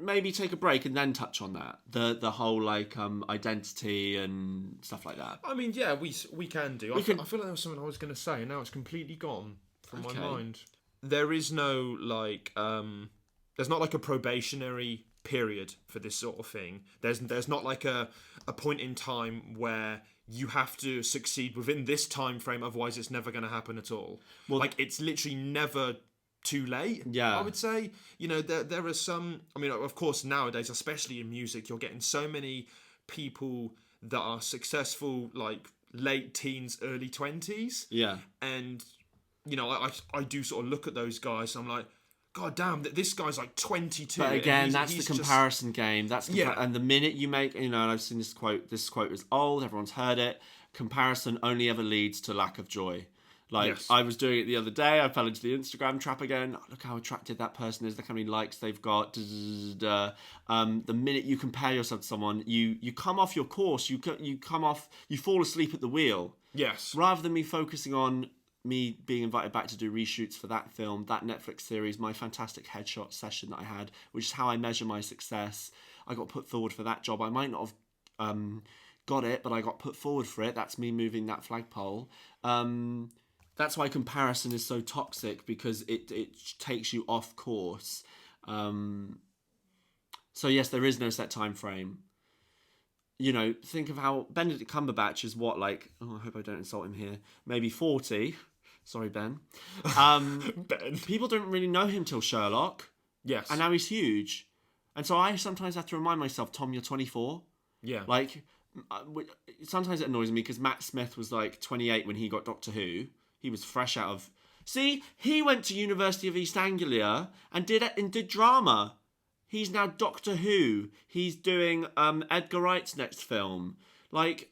maybe take a break and then touch on that? The whole like identity and stuff like that. I mean, yeah, we can do. I feel like there was something I was going to say, and now it's completely gone from my mind. There is no like, there's not like a probationary period for this sort of thing. There's not like a point in time where you have to succeed within this time frame, otherwise it's never going to happen at all. Well, like, it's literally never too late. I would say, you know, there are some, I mean, of course nowadays, especially in music, you're getting so many people that are successful like late teens, early 20s, and you know, I do sort of look at those guys and I'm like, God damn, this guy's like 22. But again, that's the comparison game. That's and the minute you make, you know, and I've seen this quote is old, everyone's heard it. Comparison only ever leads to lack of joy. Like, I was doing it the other day, I fell into the Instagram trap again. Oh, look how attractive that person is, look how many likes they've got. The minute you compare yourself to someone, you come off your course, you fall asleep at the wheel. Yes. Rather than me focusing on me being invited back to do reshoots for that film, that Netflix series, my fantastic headshot session that I had, which is how I measure my success. I got put forward for that job. I might not have got it, but I got put forward for it. That's me moving that flagpole. That's why comparison is so toxic, because it takes you off course. So yes, there is no set time frame. You know, think of how Benedict Cumberbatch is what, like, oh, I hope I don't insult him here, maybe 40. Sorry, Ben. Ben. People don't really know him till Sherlock. Yes. And now he's huge. And so I sometimes have to remind myself, Tom, you're 24. Yeah. Like, sometimes it annoys me because Matt Smith was like 28 when he got Doctor Who. He was fresh out of... See, he went to University of East Anglia and did drama. He's now Doctor Who. He's doing Edgar Wright's next film. Like,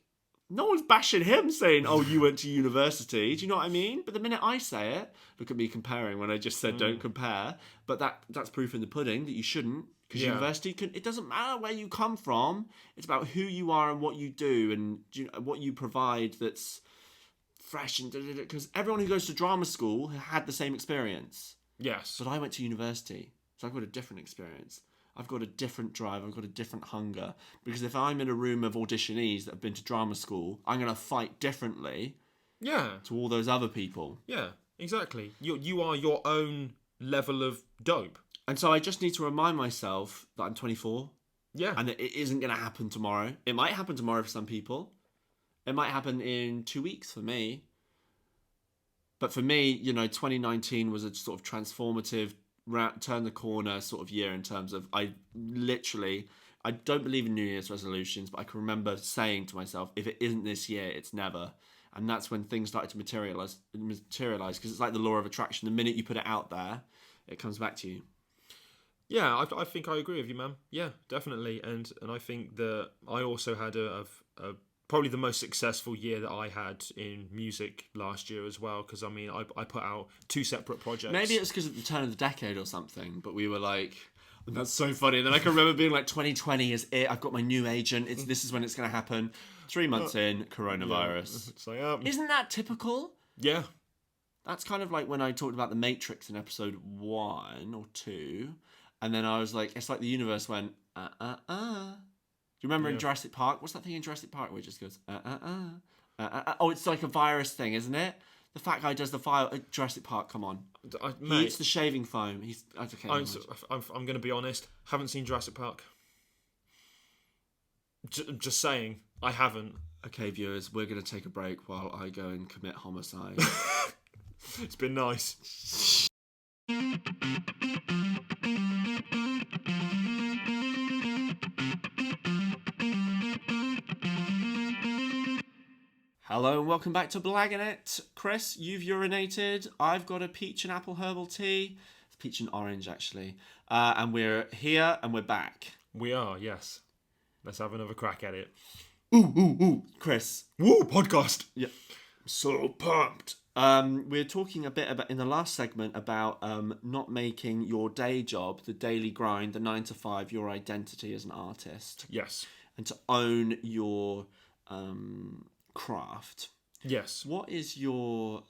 no one's bashing him saying, oh, you went to university. Do you know what I mean? But the minute I say it, look at me comparing when I just said don't compare. But that's proof in the pudding that you shouldn't. Because university, it doesn't matter where you come from. It's about who you are and what you do and what you provide that's fresh. And because everyone who goes to drama school had the same experience. Yes. But I went to university, so I've got a different experience. I've got a different drive. I've got a different hunger. Because if I'm in a room of auditionees that have been to drama school, I'm going to fight differently. Yeah. To all those other people. Yeah, exactly. You are your own level of dope. And so I just need to remind myself that I'm 24. Yeah. And that it isn't going to happen tomorrow. It might happen tomorrow for some people. It might happen in 2 weeks for me. But for me, you know, 2019 was a sort of transformative, turn the corner sort of year in terms of I don't believe in New Year's resolutions, but I can remember saying to myself, if it isn't this year, it's never. And that's when things started to materialize because it's like the law of attraction. The minute you put it out there, it comes back to you. Yeah, I think I agree with you, man. Yeah, definitely. And I think that I also had a probably the most successful year that I had in music last year as well, because I mean I put out 2 separate projects. Maybe it's because at the turn of the decade or something, but we were like, that's so funny. And then I can remember being like, 2020 is it, I've got my new agent, this is when it's going to happen. 3 months in, coronavirus. Yeah. It's like, isn't that typical? Yeah. That's kind of like when I talked about the Matrix in episode 1 or 2, and then I was like, it's like the universe went, Do you remember in Jurassic Park? What's that thing in Jurassic Park where it just goes, Oh, it's like a virus thing, isn't it? The fat guy does the fire at Jurassic Park, come on. He eats the shaving foam. Okay. I'm going to be honest, haven't seen Jurassic Park. Just saying, I haven't. Okay, viewers, we're going to take a break while I go and commit homicide. It's been nice. Hello and welcome back to Blaggin. Chris, you've urinated. I've got a peach and apple herbal tea. It's peach and orange, actually. And we're here and we're back. We are, yes. Let's have another crack at it. Ooh. Chris. Woo, podcast. Yeah. I'm so pumped. We're talking a bit about in the last segment about not making your day job, the daily grind, the 9 to 5, your identity as an artist. Yes. And to own your craft. Yes. What is your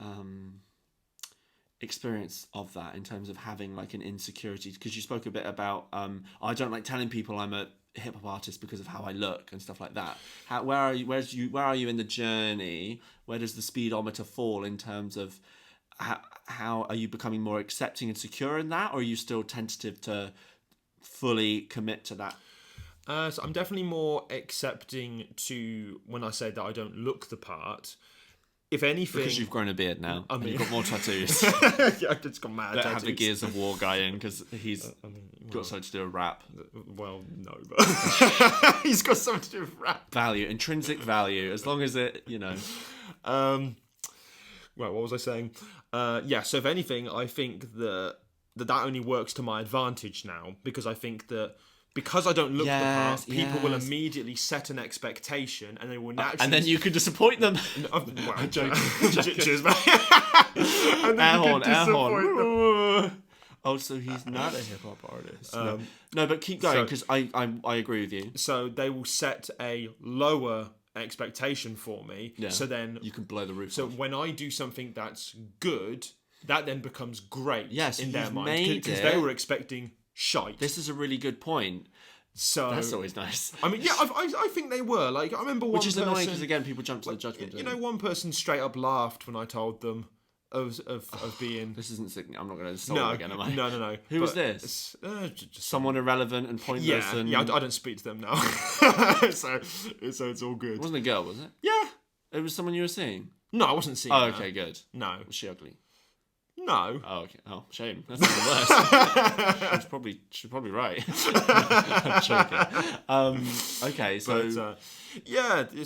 experience of that in terms of having like an insecurity? Because you spoke a bit about I don't like telling people I'm a hip hop artist because of how I look and stuff like that. Where are you in the journey? Where does the speedometer fall in terms of how are you becoming more accepting and secure in that, or are you still tentative to fully commit to that? So I'm definitely more accepting to when I say that I don't look the part. If anything, Because you've grown a beard now, and you've got more tattoos. Yeah, I've just got mad Don't tattoos. have the Gears of War guy in because he's got something to do with rap. Well, no, but he's got something to do with rap. Value, intrinsic value, as long as it, Well, what was I saying? So if anything, I think that only works to my advantage now, because I think that because I don't look the part, people will immediately set an expectation, and they will naturally... and then you can disappoint them. Well, I'm joking. Cheers, mate. Air horn. Oh, so he's not a hip-hop artist. No, but keep going, because I agree with you. So they will set a lower expectation for me, so then... You can blow the roof off. So when I do something that's good, that then becomes great in their mind, because they were expecting... shite. This is a really good point. So that's always nice. I mean, yeah, I think they were. Like, I remember one person... Which is annoying because, again, people jump to the judgment. One person straight up laughed when I told them of being... This isn't... I'm not going to insult them again, am I? No. Who was this? Just someone irrelevant and pointless. Yeah, I don't speak to them now. so it's all good. It wasn't a girl, was it? Yeah. It was someone you were seeing? No, I wasn't seeing her. Okay, good. No. Was she ugly? No. Oh, okay. Oh, shame. That's even worse. She's probably right. I'm joking. Okay, so... But,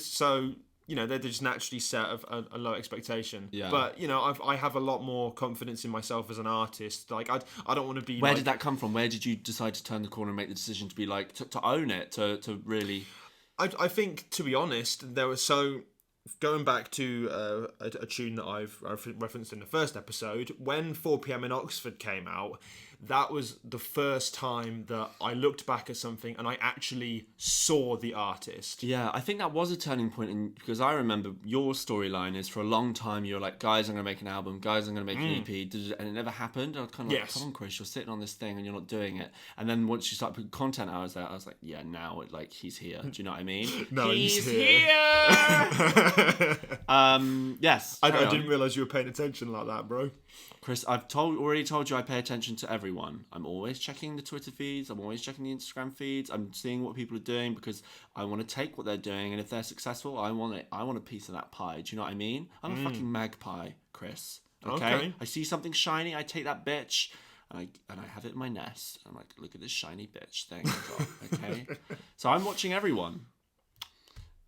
so, they just naturally set a low expectation. Yeah. But, I have a lot more confidence in myself as an artist. Like, I don't want to be... Where did that come from? Where did you decide to turn the corner and make the decision to be like, to own it, to really... I think, to be honest, there was so... Going back to a tune that I've referenced in the first episode, when 4pm in Oxford came out, that was the first time that I looked back at something and I actually saw the artist. Yeah, I think that was a turning point, because I remember your storyline is for a long time you were like, guys, I'm going to make an album, guys, I'm going to make an EP, and it never happened. I was kind of like, come on, Chris, you're sitting on this thing and you're not doing it. And then once you start putting content out there, I was like, yeah, now he's here. Do you know what I mean? No, he's here! Yes. I didn't realise you were paying attention like that, bro. Chris, I've already told you I pay attention to everyone. I'm always checking the Twitter feeds. I'm always checking the Instagram feeds. I'm seeing what people are doing because I want to take what they're doing, and if they're successful, I want it. I want a piece of that pie. Do you know what I mean? I'm a fucking magpie, Chris. Okay? I see something shiny, I take that bitch, and I have it in my nest. I'm like, look at this shiny bitch thing I got. Okay, so I'm watching everyone.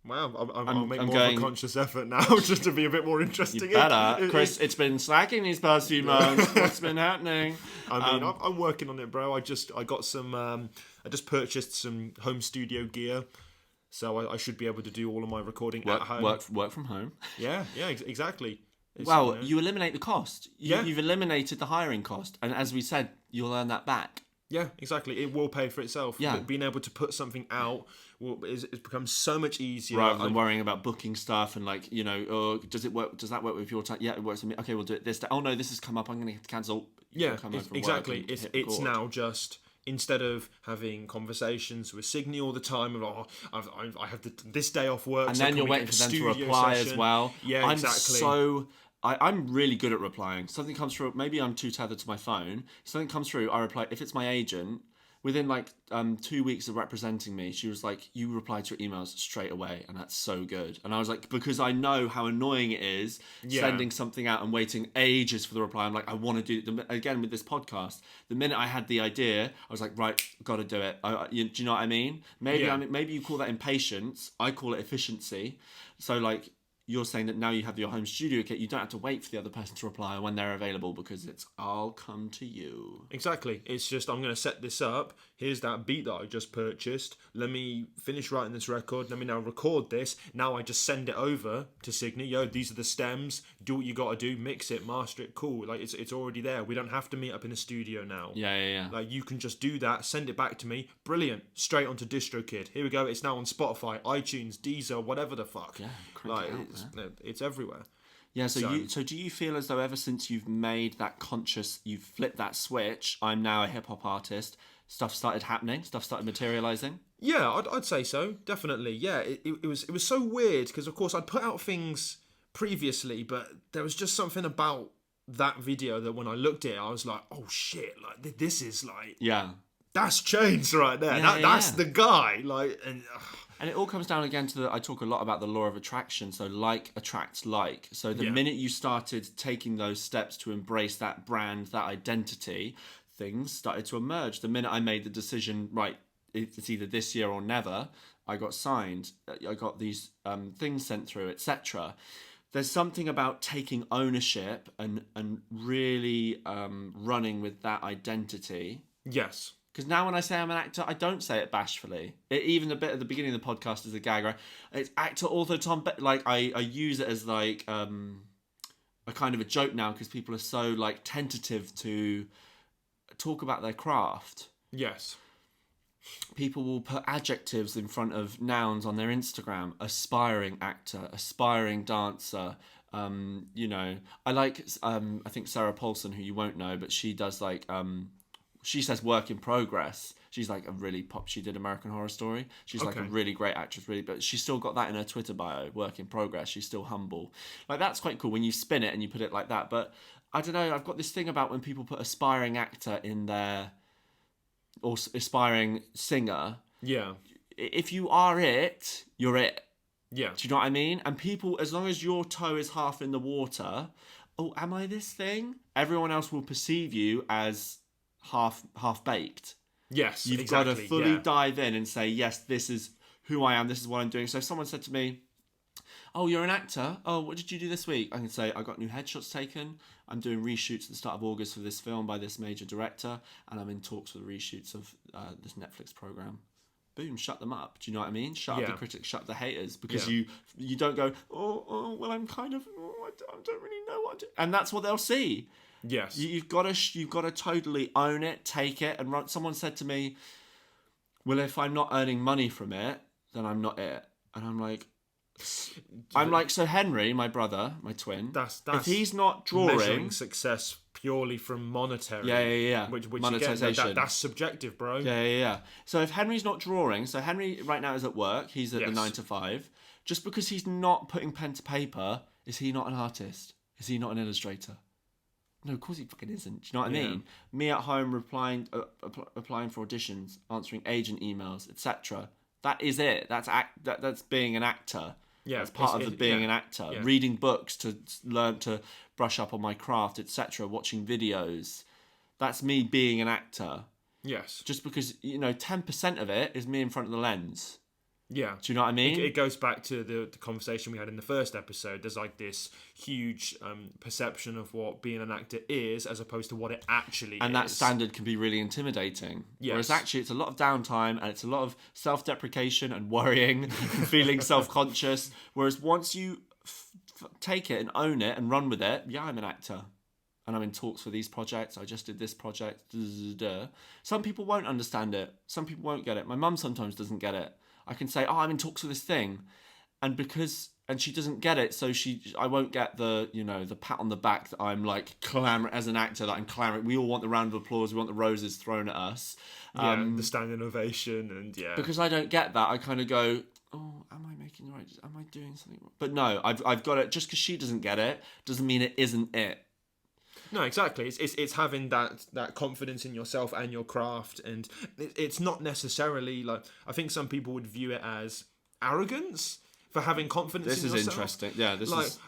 Wow, I'll make more of a conscious effort now just to be a bit more interesting. You better. Chris, it's been slacking these past few months. What's been happening? I mean, I'm working on it, bro. I just purchased some home studio gear, so I should be able to do all of my recording at home. Work from home. Yeah, exactly. You eliminate the cost. You've eliminated the hiring cost, and as we said, you'll earn that back. Yeah, exactly. It will pay for itself. Yeah. Being able to put something out it's become so much easier. Rather than worrying about booking stuff and does it work? Does that work with your time? Yeah, it works with me. Okay, we'll do it this day. Oh no, this has come up. I'm going to have to cancel. Exactly. It's now just, instead of having conversations with Signe all the time, I have this day off work, and then you're waiting for them to reply as well. Yeah, exactly. I'm really good at replying. Something comes through, maybe I'm too tethered to my phone. Something comes through, I reply. If it's my agent, within 2 weeks of representing me, she was like, you reply to your emails straight away, and that's so good. And I was like, because I know how annoying it is sending something out and waiting ages for the reply. I'm like, I want to do it. Again, with this podcast, the minute I had the idea, I was like, right, got to do it. Do you know what I mean? Maybe you call that impatience. I call it efficiency. So you're saying that now you have your home studio kit, you don't have to wait for the other person to reply when they're available, because I'll come to you. Exactly. It's just, I'm going to set this up. Here's that beat that I just purchased. Let me finish writing this record. Let me now record this. Now I just send it over to Signe. Yo, these are the stems. Do what you got to do. Mix it, master it. Cool. It's already there. We don't have to meet up in a studio now. Yeah. You can just do that. Send it back to me. Brilliant. Straight onto DistroKid. Here we go. It's now on Spotify, iTunes, Deezer, whatever the fuck. Yeah, it's everywhere. Yeah, so do you feel as though ever since you've made that conscious, you've flipped that switch, I'm now a hip-hop artist, stuff started happening, stuff started materialising? Yeah, I'd say so, definitely. Yeah, it was so weird, because of course I'd put out things previously, but there was just something about that video that when I looked at it, I was like, oh shit, this is Yeah. that's Chains right there. That's the guy. Like, and it all comes down again to I talk a lot about the law of attraction. So like attracts like. So the minute you started taking those steps to embrace that brand, that identity, things started to emerge. The minute I made the decision, right, it's either this year or never, I got signed. I got these things sent through, etc. There's something about taking ownership and really running with that identity. Yes. Because now when I say I'm an actor, I don't say it bashfully. Even a bit at the beginning of the podcast is a gag, right? It's actor, author, Tom. Like I use it as like a kind of a joke now because people are so like tentative to talk about their craft. Yes. People will put adjectives in front of nouns on their Instagram. Aspiring actor, aspiring dancer. You know, I like. I think Sarah Paulson, who you won't know, but she does like. She says work in progress. She's like a really pop. She did American Horror Story. She's like a really great actress, really, but she's still got that in her Twitter bio. Work in progress. She's still humble. Like that's quite cool when you spin it and you put it like that. But I don't know. I've got this thing about when people put aspiring actor in there or aspiring singer. Yeah. If you are it, you're it. Yeah. Do you know what I mean? And people, as long as your toe is half in the water, oh, am I this thing? Everyone else will perceive you as half baked. Yes, you've got to fully dive in and say, yes, this is who I am, this is what I'm doing. So if someone said to me, oh, you're an actor, oh, what did you do this week? I can say, I got new headshots taken, I'm doing reshoots at the start of August for this film by this major director, and I'm in talks for the reshoots of this Netflix program. Boom, shut them up. Do you know what I mean? Shut up the critics, shut up the haters, because you don't go, well, I'm kind of, I don't really know what to do. And that's what they'll see. Yes, you've got to totally own it, take it, and run. Someone said to me, "Well, if I'm not earning money from it, then I'm not it." And I'm like, so Henry, my brother, my twin, that's if he's not drawing measuring success purely from monetary, which monetization, again, that's subjective, bro. Yeah. So if Henry's not drawing, so Henry right now is at work. He's at the 9 to 5. Just because he's not putting pen to paper, is he not an artist? Is he not an illustrator? No, of course he fucking isn't. Do you know what I mean? Me at home applying for auditions, answering agent emails, etc. That is it. That's being an actor. Yeah, that's part of being an actor. Yeah. Reading books to learn to brush up on my craft, etc. Watching videos. That's me being an actor. Yes. Just because 10% of it is me in front of the lens. Yeah. Do you know what I mean? It goes back to the conversation we had in the first episode. There's like this huge perception of what being an actor is as opposed to what it actually is. And that standard can be really intimidating. Yes. Whereas actually it's a lot of downtime and it's a lot of self-deprecation and worrying and feeling self-conscious. Whereas once you take it and own it and run with it, I'm an actor. And I'm in talks for these projects. I just did this project. Some people won't understand it. Some people won't get it. My mum sometimes doesn't get it. I can say, I'm in talks for this thing, and she doesn't get it, so I won't get the pat on the back that I'm like clamoring as an actor, that I'm clamoring. We all want the round of applause, we want the roses thrown at us, the standing ovation, and because I don't get that, I kind of go, oh, am I making the right? Am I doing something wrong? But no, I've got it. Just because she doesn't get it doesn't mean it isn't it. No, exactly. It's having that confidence in yourself and your craft, and it's not necessarily like, I think some people would view it as arrogance for having confidence in yourself. This is interesting. Yeah,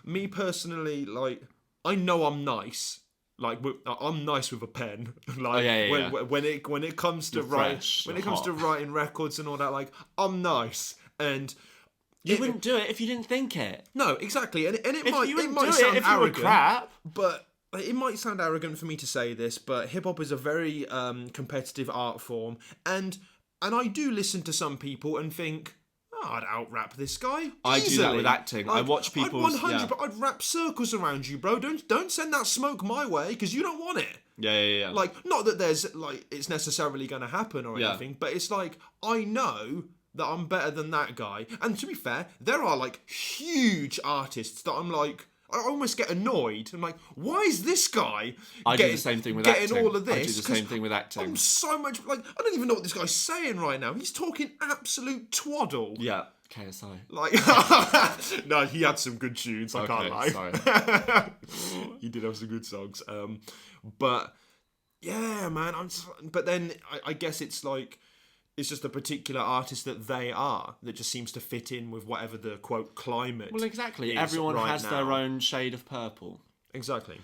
me personally, like, I know I'm nice. Like, I'm nice with a pen. Like, when it comes to writing records and all that, like, I'm nice. And you wouldn't do it if you didn't think it. No, exactly. And it might sound if arrogant, you were crap, but it might sound arrogant for me to say this, but hip-hop is a very competitive art form, and I do listen to some people and think, I'd out-rap this guy easily. I do that with acting. Like, I watch people. I'd rap circles around you, bro. Don't send that smoke my way, because you don't want it. Yeah. Like, not that there's like it's necessarily going to happen or anything, but it's like, I know that I'm better than that guy. And to be fair, there are like huge artists that I'm like, I almost get annoyed. I'm like, why is this guy do the same thing with acting. Getting all of this? I do the same thing with acting. I'm so much like, I don't even know what this guy's saying right now. He's talking absolute twaddle. Yeah, KSI. Like, no, he had some good tunes. I can't lie. Sorry. He did have some good songs. But Yeah, man. But then I guess it's like it's just a particular artist that they are that just seems to fit in with whatever the quote climate. Well, exactly. Is Everyone right has now. their own shade of purple. Exactly.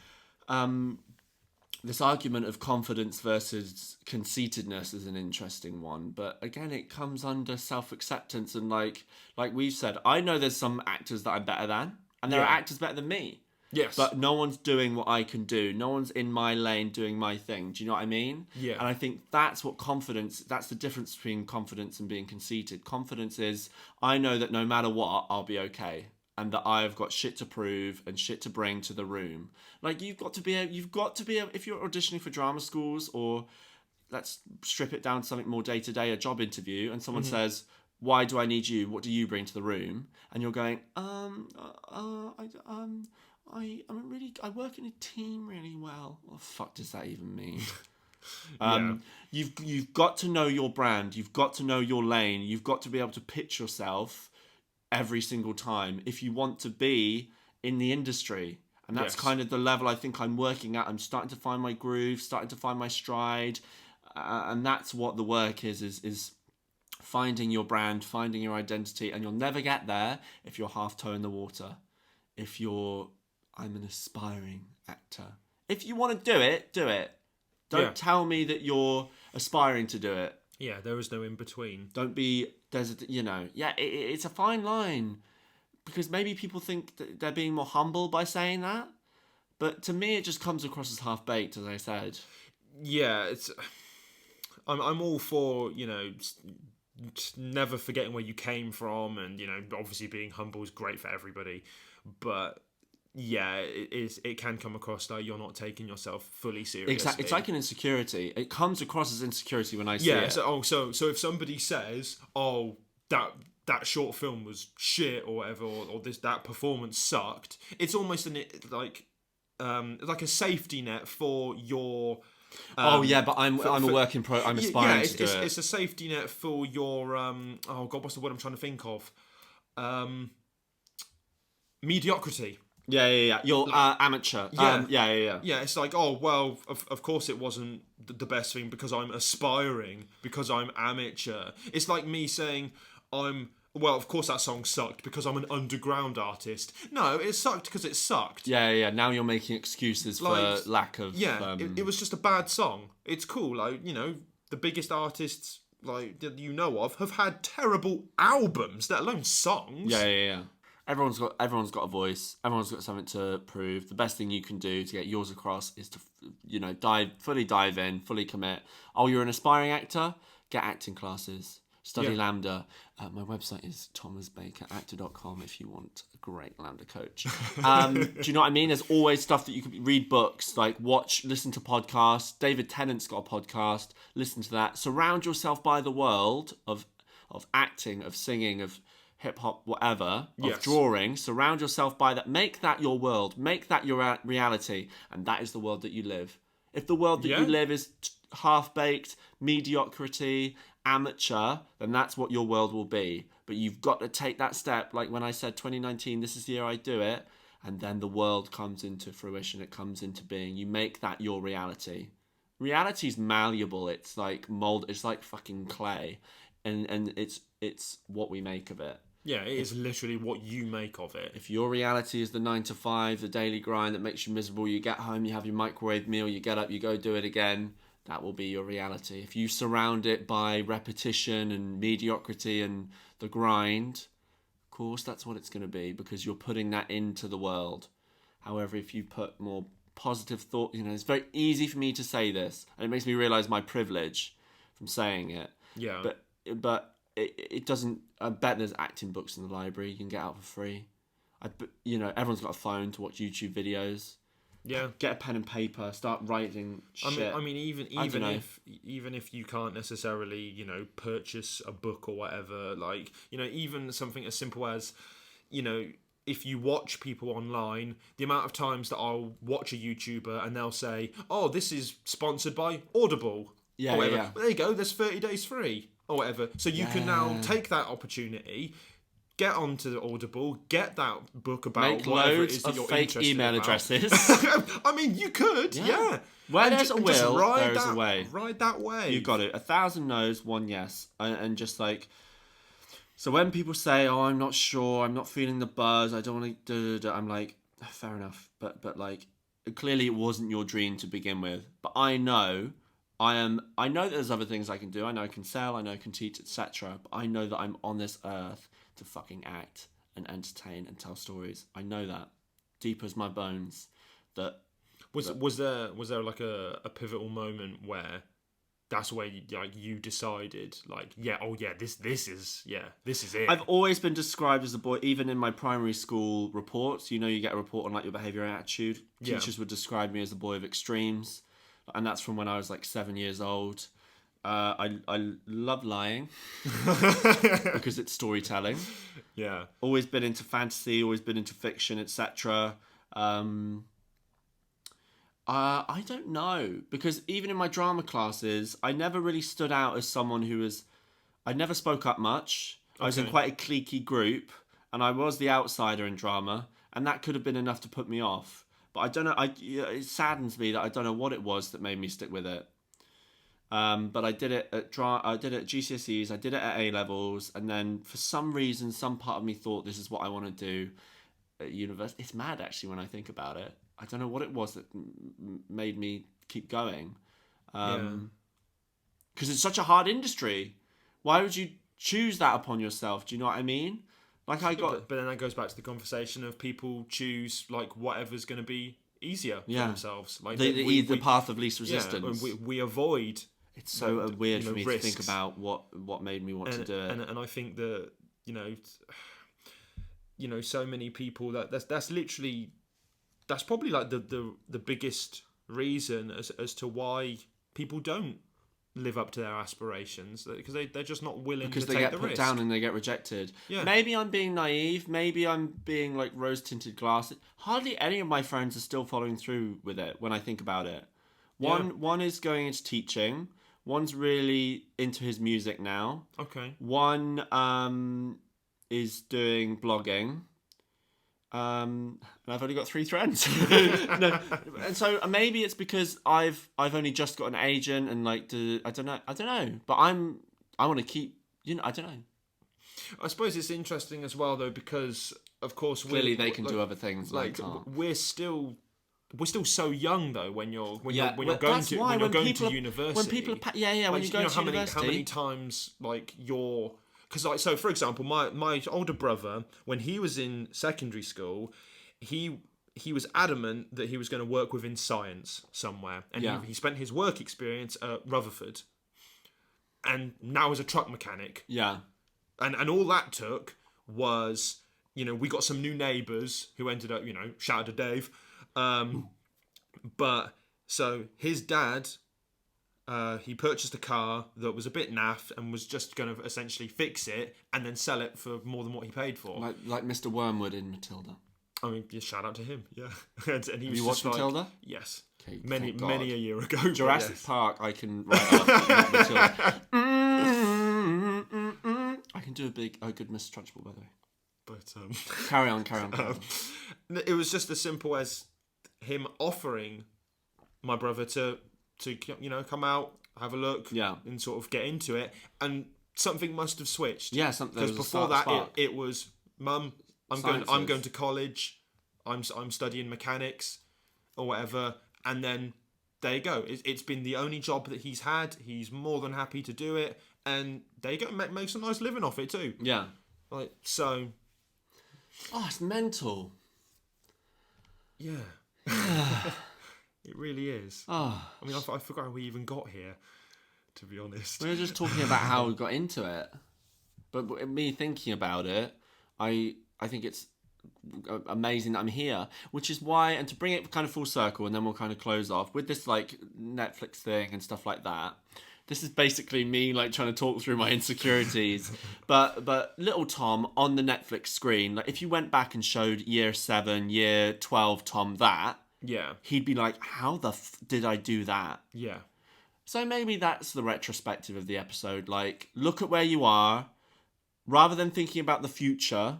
This argument of confidence versus conceitedness is an interesting one, but again, it comes under self-acceptance and like we've said, I know there's some actors that I'm better than, and there are actors better than me. Yes. But no one's doing what I can do. No one's in my lane doing my thing. Do you know what I mean? Yeah. And I think that's the difference between confidence and being conceited. Confidence is, I know that no matter what, I'll be okay. And that I've got shit to prove and shit to bring to the room. Like, if you're auditioning for drama schools, or let's strip it down to something more day-to-day, a job interview, and someone says, why do I need you? What do you bring to the room? And you're going, I work in a team really well. What the fuck does that even mean? You've got to know your brand. You've got to know your lane. You've got to be able to pitch yourself every single time if you want to be in the industry. And that's kind of the level I think I'm working at. I'm starting to find my groove, starting to find my stride. And that's what the work is finding your brand, finding your identity. And you'll never get there if you're half toe in the water. I'm an aspiring actor. If you want to do it, do it. Don't tell me that you're aspiring to do it. Yeah, there is no in between. Don't be, it's a fine line. Because maybe people think that they're being more humble by saying that. But to me, it just comes across as half-baked, as I said. Yeah, I'm all for, never forgetting where you came from. And, obviously being humble is great for everybody. But yeah, it can come across like you're not taking yourself fully seriously. Exactly. It's like an insecurity. It comes across as insecurity when I see it. So if somebody says, oh, that short film was shit or whatever, or that performance sucked, it's almost like a safety net for your. But I'm a work in pro. I'm aspiring to do it. It's a safety net for your. What's the word I'm trying to think of? Mediocrity. Yeah. You're amateur. Yeah. Yeah, it's like, oh, well, of course it wasn't the best thing because I'm aspiring, because I'm amateur. It's like me saying of course that song sucked because I'm an underground artist. No, it sucked because it sucked. Yeah. Now you're making excuses for lack of... Yeah, it was just a bad song. It's cool. Like, the biggest artists that you know of have had terrible albums, let alone songs. Yeah. Everyone's got a voice. Everyone's got something to prove. The best thing you can do to get yours across is to, fully dive in, fully commit. Oh, you're an aspiring actor? Get acting classes. Study Lambda. My website is thomasbakeractor.com if you want a great Lambda coach. Do you know what I mean? There's always stuff that you can read books, listen to podcasts. David Tennant's got a podcast. Listen to that. Surround yourself by the world of acting, of singing, of hip-hop, whatever, of drawing. Surround yourself by that. Make that your world. Make that your reality. And that is the world that you live. If the world that you live is half-baked, mediocrity, amateur, then that's what your world will be. But you've got to take that step, like when I said 2019, this is the year I do it, and then the world comes into fruition, it comes into being. You make that your reality. Reality's malleable. It's like mold. It's like fucking clay, and it's what we make of it. Yeah, it is literally what you make of it. If your reality is the 9 to 5, the daily grind that makes you miserable, you get home, you have your microwave meal, you get up, you go do it again, that will be your reality. If you surround it by repetition and mediocrity and the grind, of course that's what it's going to be, because you're putting that into the world. However, if you put more positive thought, it's very easy for me to say this, and it makes me realise my privilege from saying it. Yeah. But it doesn't. I bet there's acting books in the library you can get out for free. Everyone's got a phone to watch YouTube videos. Yeah. Get a pen and paper. Start writing shit. I mean, even if you can't necessarily, purchase a book or whatever, even something as simple as, if you watch people online, the amount of times that I'll watch a YouTuber and they'll say, "Oh, this is sponsored by Audible." Yeah, or whatever. yeah. Well, there you go. There's 30 days free or whatever. So you can now take that opportunity, get onto the Audible, get that book about make whatever loads it is that of you're fake interested email about. addresses. I mean, you could, yeah. Where there's ju- a and just will, ride there is that, a way. Ride that way. You got it. 1,000 no's, 1 yes, and just like. So when people say, "Oh, I'm not sure, I'm not feeling the buzz, I don't want to," I'm like, fair enough, but like, clearly it wasn't your dream to begin with. But I know that there's other things I can do. I know I can sell, I know I can teach, etc. But I know that I'm on this earth to fucking act and entertain and tell stories. I know that deep as my bones. That was there like a pivotal moment where that's where you decided this is it. I've always been described as a boy, even in my primary school reports. You get a report on like your behaviour and attitude. Teachers would describe me as a boy of extremes, and that's from when I was like 7 years old. I love lying because it's storytelling. Yeah, always been into fantasy, always been into fiction, etc. I don't know, because even in my drama classes, I never really stood out as someone I never spoke up much. I was in quite a cliquey group, and I was the outsider in drama, and that could have been enough to put me off. But I don't know, it saddens me that I don't know what it was that made me stick with it. But I did it at GCSEs, I did it at A-levels, and then for some reason, some part of me thought this is what I want to do at university. It's mad, actually, when I think about it. I don't know what it was that made me keep going. Because it's such a hard industry. Why would you choose that upon yourself? Do you know what I mean? Like but then that goes back to the conversation of people choose like whatever's going to be easier for themselves. Like the path of least resistance. Yeah, we avoid. It's so weird for me to think about what made me want to do it. And I think that so many people that's literally. That's probably like the biggest reason as to why people don't live up to their aspirations, because they're just not willing to take the risk. Because they get put down and they get rejected. Yeah. Maybe I'm being naive. Maybe I'm being like rose-tinted glasses. Hardly any of my friends are still following through with it when I think about it. One is going into teaching. One's really into his music now. Okay. One is doing blogging. And I've only got 3 friends. No, and so maybe it's because I've only just got an agent and like I don't know. But I want to keep. I don't know. I suppose it's interesting as well though, because of course clearly they can do other things. Like we're still so young though when you're going to university. When people are when you go to university, how many times like you're. Because, like, so for example, my older brother, when he was in secondary school, he was adamant that he was going to work within science somewhere, and he spent his work experience at Rutherford, and now is a truck mechanic. Yeah, and all that took was we got some new neighbours who ended up shout out to Dave, but so his dad. He purchased a car that was a bit naff and was just going to essentially fix it and then sell it for more than what he paid for. Like Mr. Wormwood in Matilda. I mean, yeah, shout out to him, yeah. and he Have you watched Matilda? Yes. Okay, many a year ago. Jurassic Park, I can write up, not Matilda. I can do a good Mr. Trunchbull, by the way. But carry on. It was just as simple as him offering my brother to come out, have a look, and sort of get into it, and something must have switched. Yeah, something. Because before that, it was, Mum, I'm going to college, I'm studying mechanics or whatever, and then there you go. It's been the only job that he's had. He's more than happy to do it, and there you go. Makes a nice living off it too. Yeah. Like so. Oh, it's mental. Yeah. It really is. Oh. I mean, I forgot how we even got here, to be honest. We were just talking about how we got into it. But me thinking about it, I think it's amazing that I'm here. Which is why, and to bring it kind of full circle, and then we'll kind of close off, with this like Netflix thing and stuff like that, this is basically me like trying to talk through my insecurities. but little Tom on the Netflix screen, like if you went back and showed year 7, year 12 Tom that, yeah, he'd be like, how the did I do that? Yeah. So maybe that's the retrospective of the episode. Like, look at where you are, rather than thinking about the future,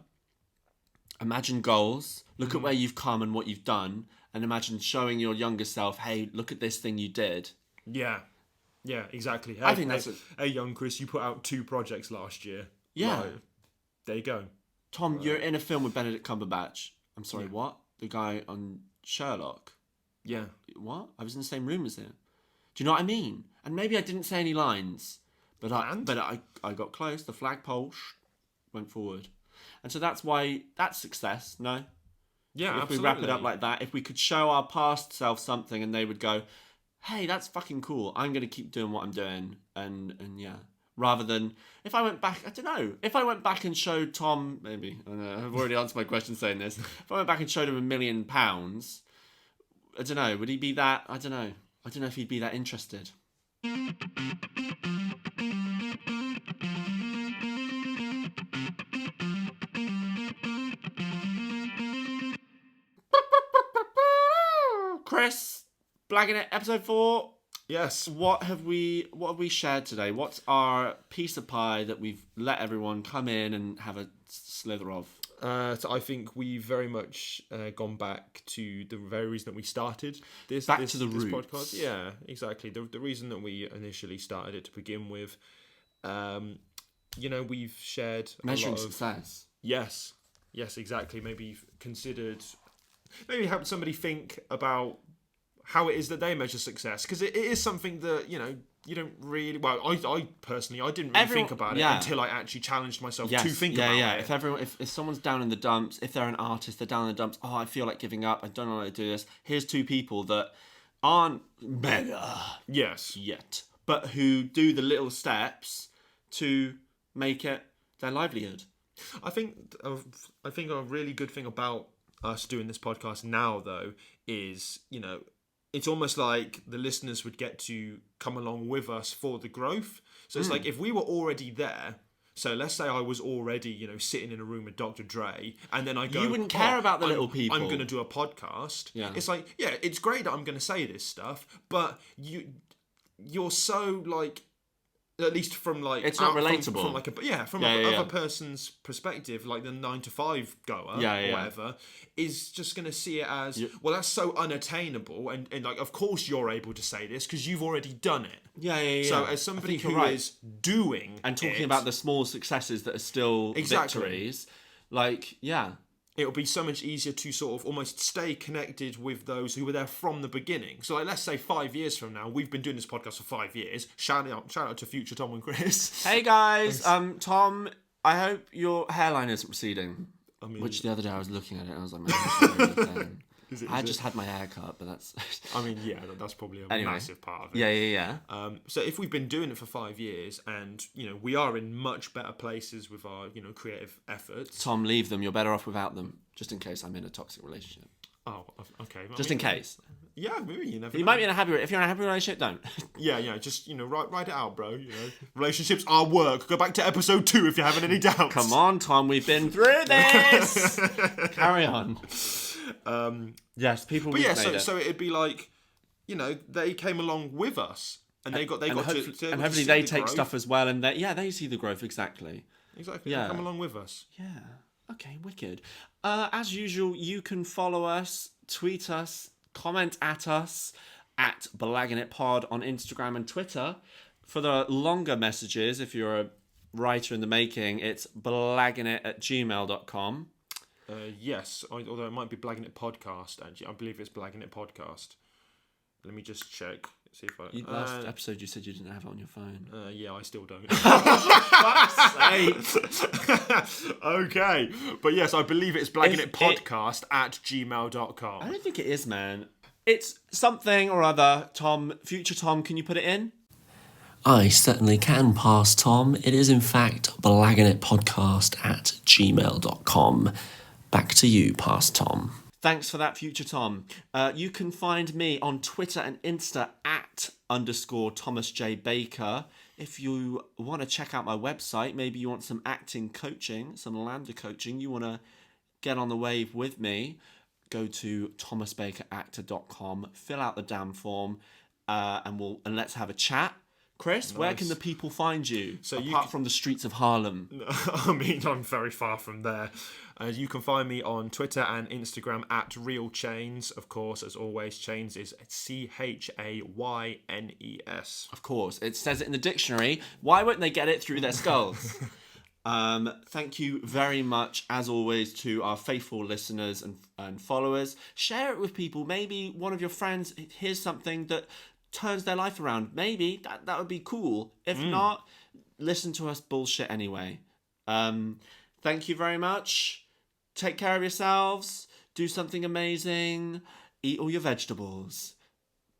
imagine goals. Look at where you've come and what you've done, and imagine showing your younger self, hey, look at this thing you did. Yeah. Yeah, exactly. Hey, I think that's... Hey, young Chris, you put out 2 projects last year. Yeah. Like, there you go. Tom, you're in a film with Benedict Cumberbatch. I'm sorry, what? The guy on Sherlock. Yeah. What? I was in the same room as him. Do you know what I mean? And maybe I didn't say any lines, but I got close. The flagpole went forward. And so that's why that's success, no? Yeah, if absolutely. we wrap it up like that, if we could show our past self something and they would go, hey, that's fucking cool. I'm going to keep doing what I'm doing. And yeah. Rather than, if I went back, I don't know. If I went back and showed Tom, maybe, I don't know, I've already answered my question saying this. If I went back and showed him £1 million, I don't know, would he be that, I don't know if he'd be that interested. Chris, Blaggin' It, episode 4. Yes. What have we shared today? What's our piece of pie that we've let everyone come in and have a slither of? So I think we've very much gone back to the very reason that we started this to the this roots. podcast. Yeah, exactly. The reason that we initially started it to begin with. We've shared measuring a lot of success. Yes, exactly. Maybe help somebody think about how it is that they measure success, because it is something that you don't really. Well, I personally didn't really think about it until I actually challenged myself to think about it. If someone's down in the dumps, if they're an artist, they're down in the dumps. Oh, I feel like giving up. I don't know how to do this. Here's 2 people that aren't better, yet, but who do the little steps to make it their livelihood. I think a really good thing about us doing this podcast now, though, is it's almost like the listeners would get to come along with us for the growth. So it's like if we were already there. So let's say I was already, sitting in a room with Dr. Dre, and then I go, you wouldn't care about the little people. I'm going to do a podcast. Yeah. It's like, yeah, it's great that I'm going to say this stuff, but you're so like. At least from like it's not relatable. From other person's perspective, like the 9-to-5 goer or whatever, is just going to see it as well. That's so unattainable, and like of course you're able to say this because you've already done it. Yeah. So as somebody who is doing and talking about the small successes that are still victories, it'll be so much easier to sort of almost stay connected with those who were there from the beginning. So, like, let's say 5 years from now, we've been doing this podcast for 5 years. Shout out to future Tom and Chris. Hey guys, Tom, I hope your hairline isn't receding. Which the other day I was looking at it and I was like, man, I just had my hair cut, but that's... that's probably a massive part of it. Yeah. So if we've been doing it for 5 years and, we are in much better places with our, creative efforts... Tom, leave them. You're better off without them, just in case I'm in a toxic relationship. Oh, okay. Just in case. Yeah, maybe you never You know. might be in a happy... If you're in a happy relationship, don't. Just, write it out, bro. Relationships are work. Go back to episode 2 if you're having any doubts. Come on, Tom, we've been through this! Carry on. Yes, people. But so it'd be like, they came along with us, and they got hopefully they take growth. Stuff as well, and they see the growth exactly. Yeah, come along with us. Yeah. Okay, wicked. As usual, you can follow us, tweet us, comment at us at Blaggin' It Pod on Instagram and Twitter. For the longer messages, if you're a writer in the making, it's blagginit@gmail.com. Yes, although it might be Blaggin' It Podcast. Actually, I believe it's Blaggin' It Podcast. Let me just check. See if last episode you said you didn't have it on your phone. Yeah, I still don't. Fuck's sake. Okay, but yes, I believe it's Blaggin' It Podcast @gmail.com. I don't think it is, man. It's something or other. Tom, future Tom, can you put it in? I certainly can, past Tom. It is in fact blagginitpodcast @gmail.com. Back to you, past Tom. Thanks for that, future Tom. You can find me on Twitter and Insta @_Thomas J. Baker. If you want to check out my website, maybe you want some acting coaching, some Lambda coaching, you want to get on the wave with me, go to thomasbakeractor.com, fill out the damn form, and let's have a chat. Chris, where can the people find you, apart from the streets of Harlem? I mean, I'm very far from there. You can find me on Twitter and Instagram at Real Chains. Of course, as always, Chains is Chaynes. Of course, it says it in the dictionary. Why won't they get it through their skulls? Thank you very much, as always, to our faithful listeners and followers. Share it with people. Maybe one of your friends hears something that turns their life around. Maybe that would be cool. If not, listen to us bullshit anyway. Thank you very much. Take care of yourselves. Do something amazing. Eat all your vegetables.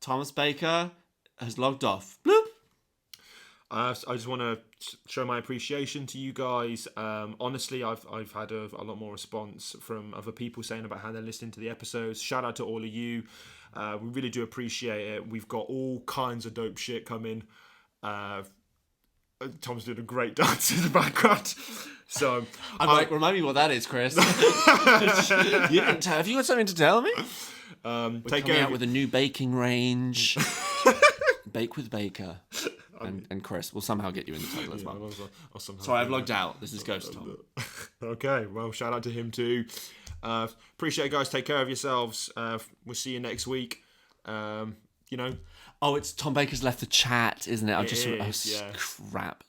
Thomas Baker has logged off. Bloop. I just want to show my appreciation to you guys. Honestly, I've had a lot more response from other people saying about how they're listening to the episodes. Shout out to all of you. We really do appreciate it. We've got all kinds of dope shit coming. Tom's doing a great dance in the background. So I'm like, remind me what that is, Chris. You didn't tell. Have you got something to tell me? Take coming out with a new baking range. Bake with Baker. And Chris, we'll somehow get you in the title as well. Sorry, I've logged out. This is Ghost Tom. Okay, well, shout out to him too. Appreciate it, guys. Take care of yourselves. We'll see you next week. Oh, it's Tom Baker's left the chat, isn't it? Crap.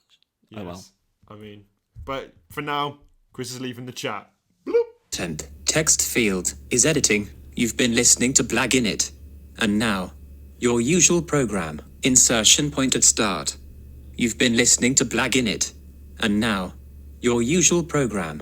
Yes. Oh well. I mean, but for now, Chris is leaving the chat. Bloop. Text field is editing. You've been listening to Blaggin It. And now, your usual program. Insertion point at start. You've been listening to Blaggin It. And now, your usual program.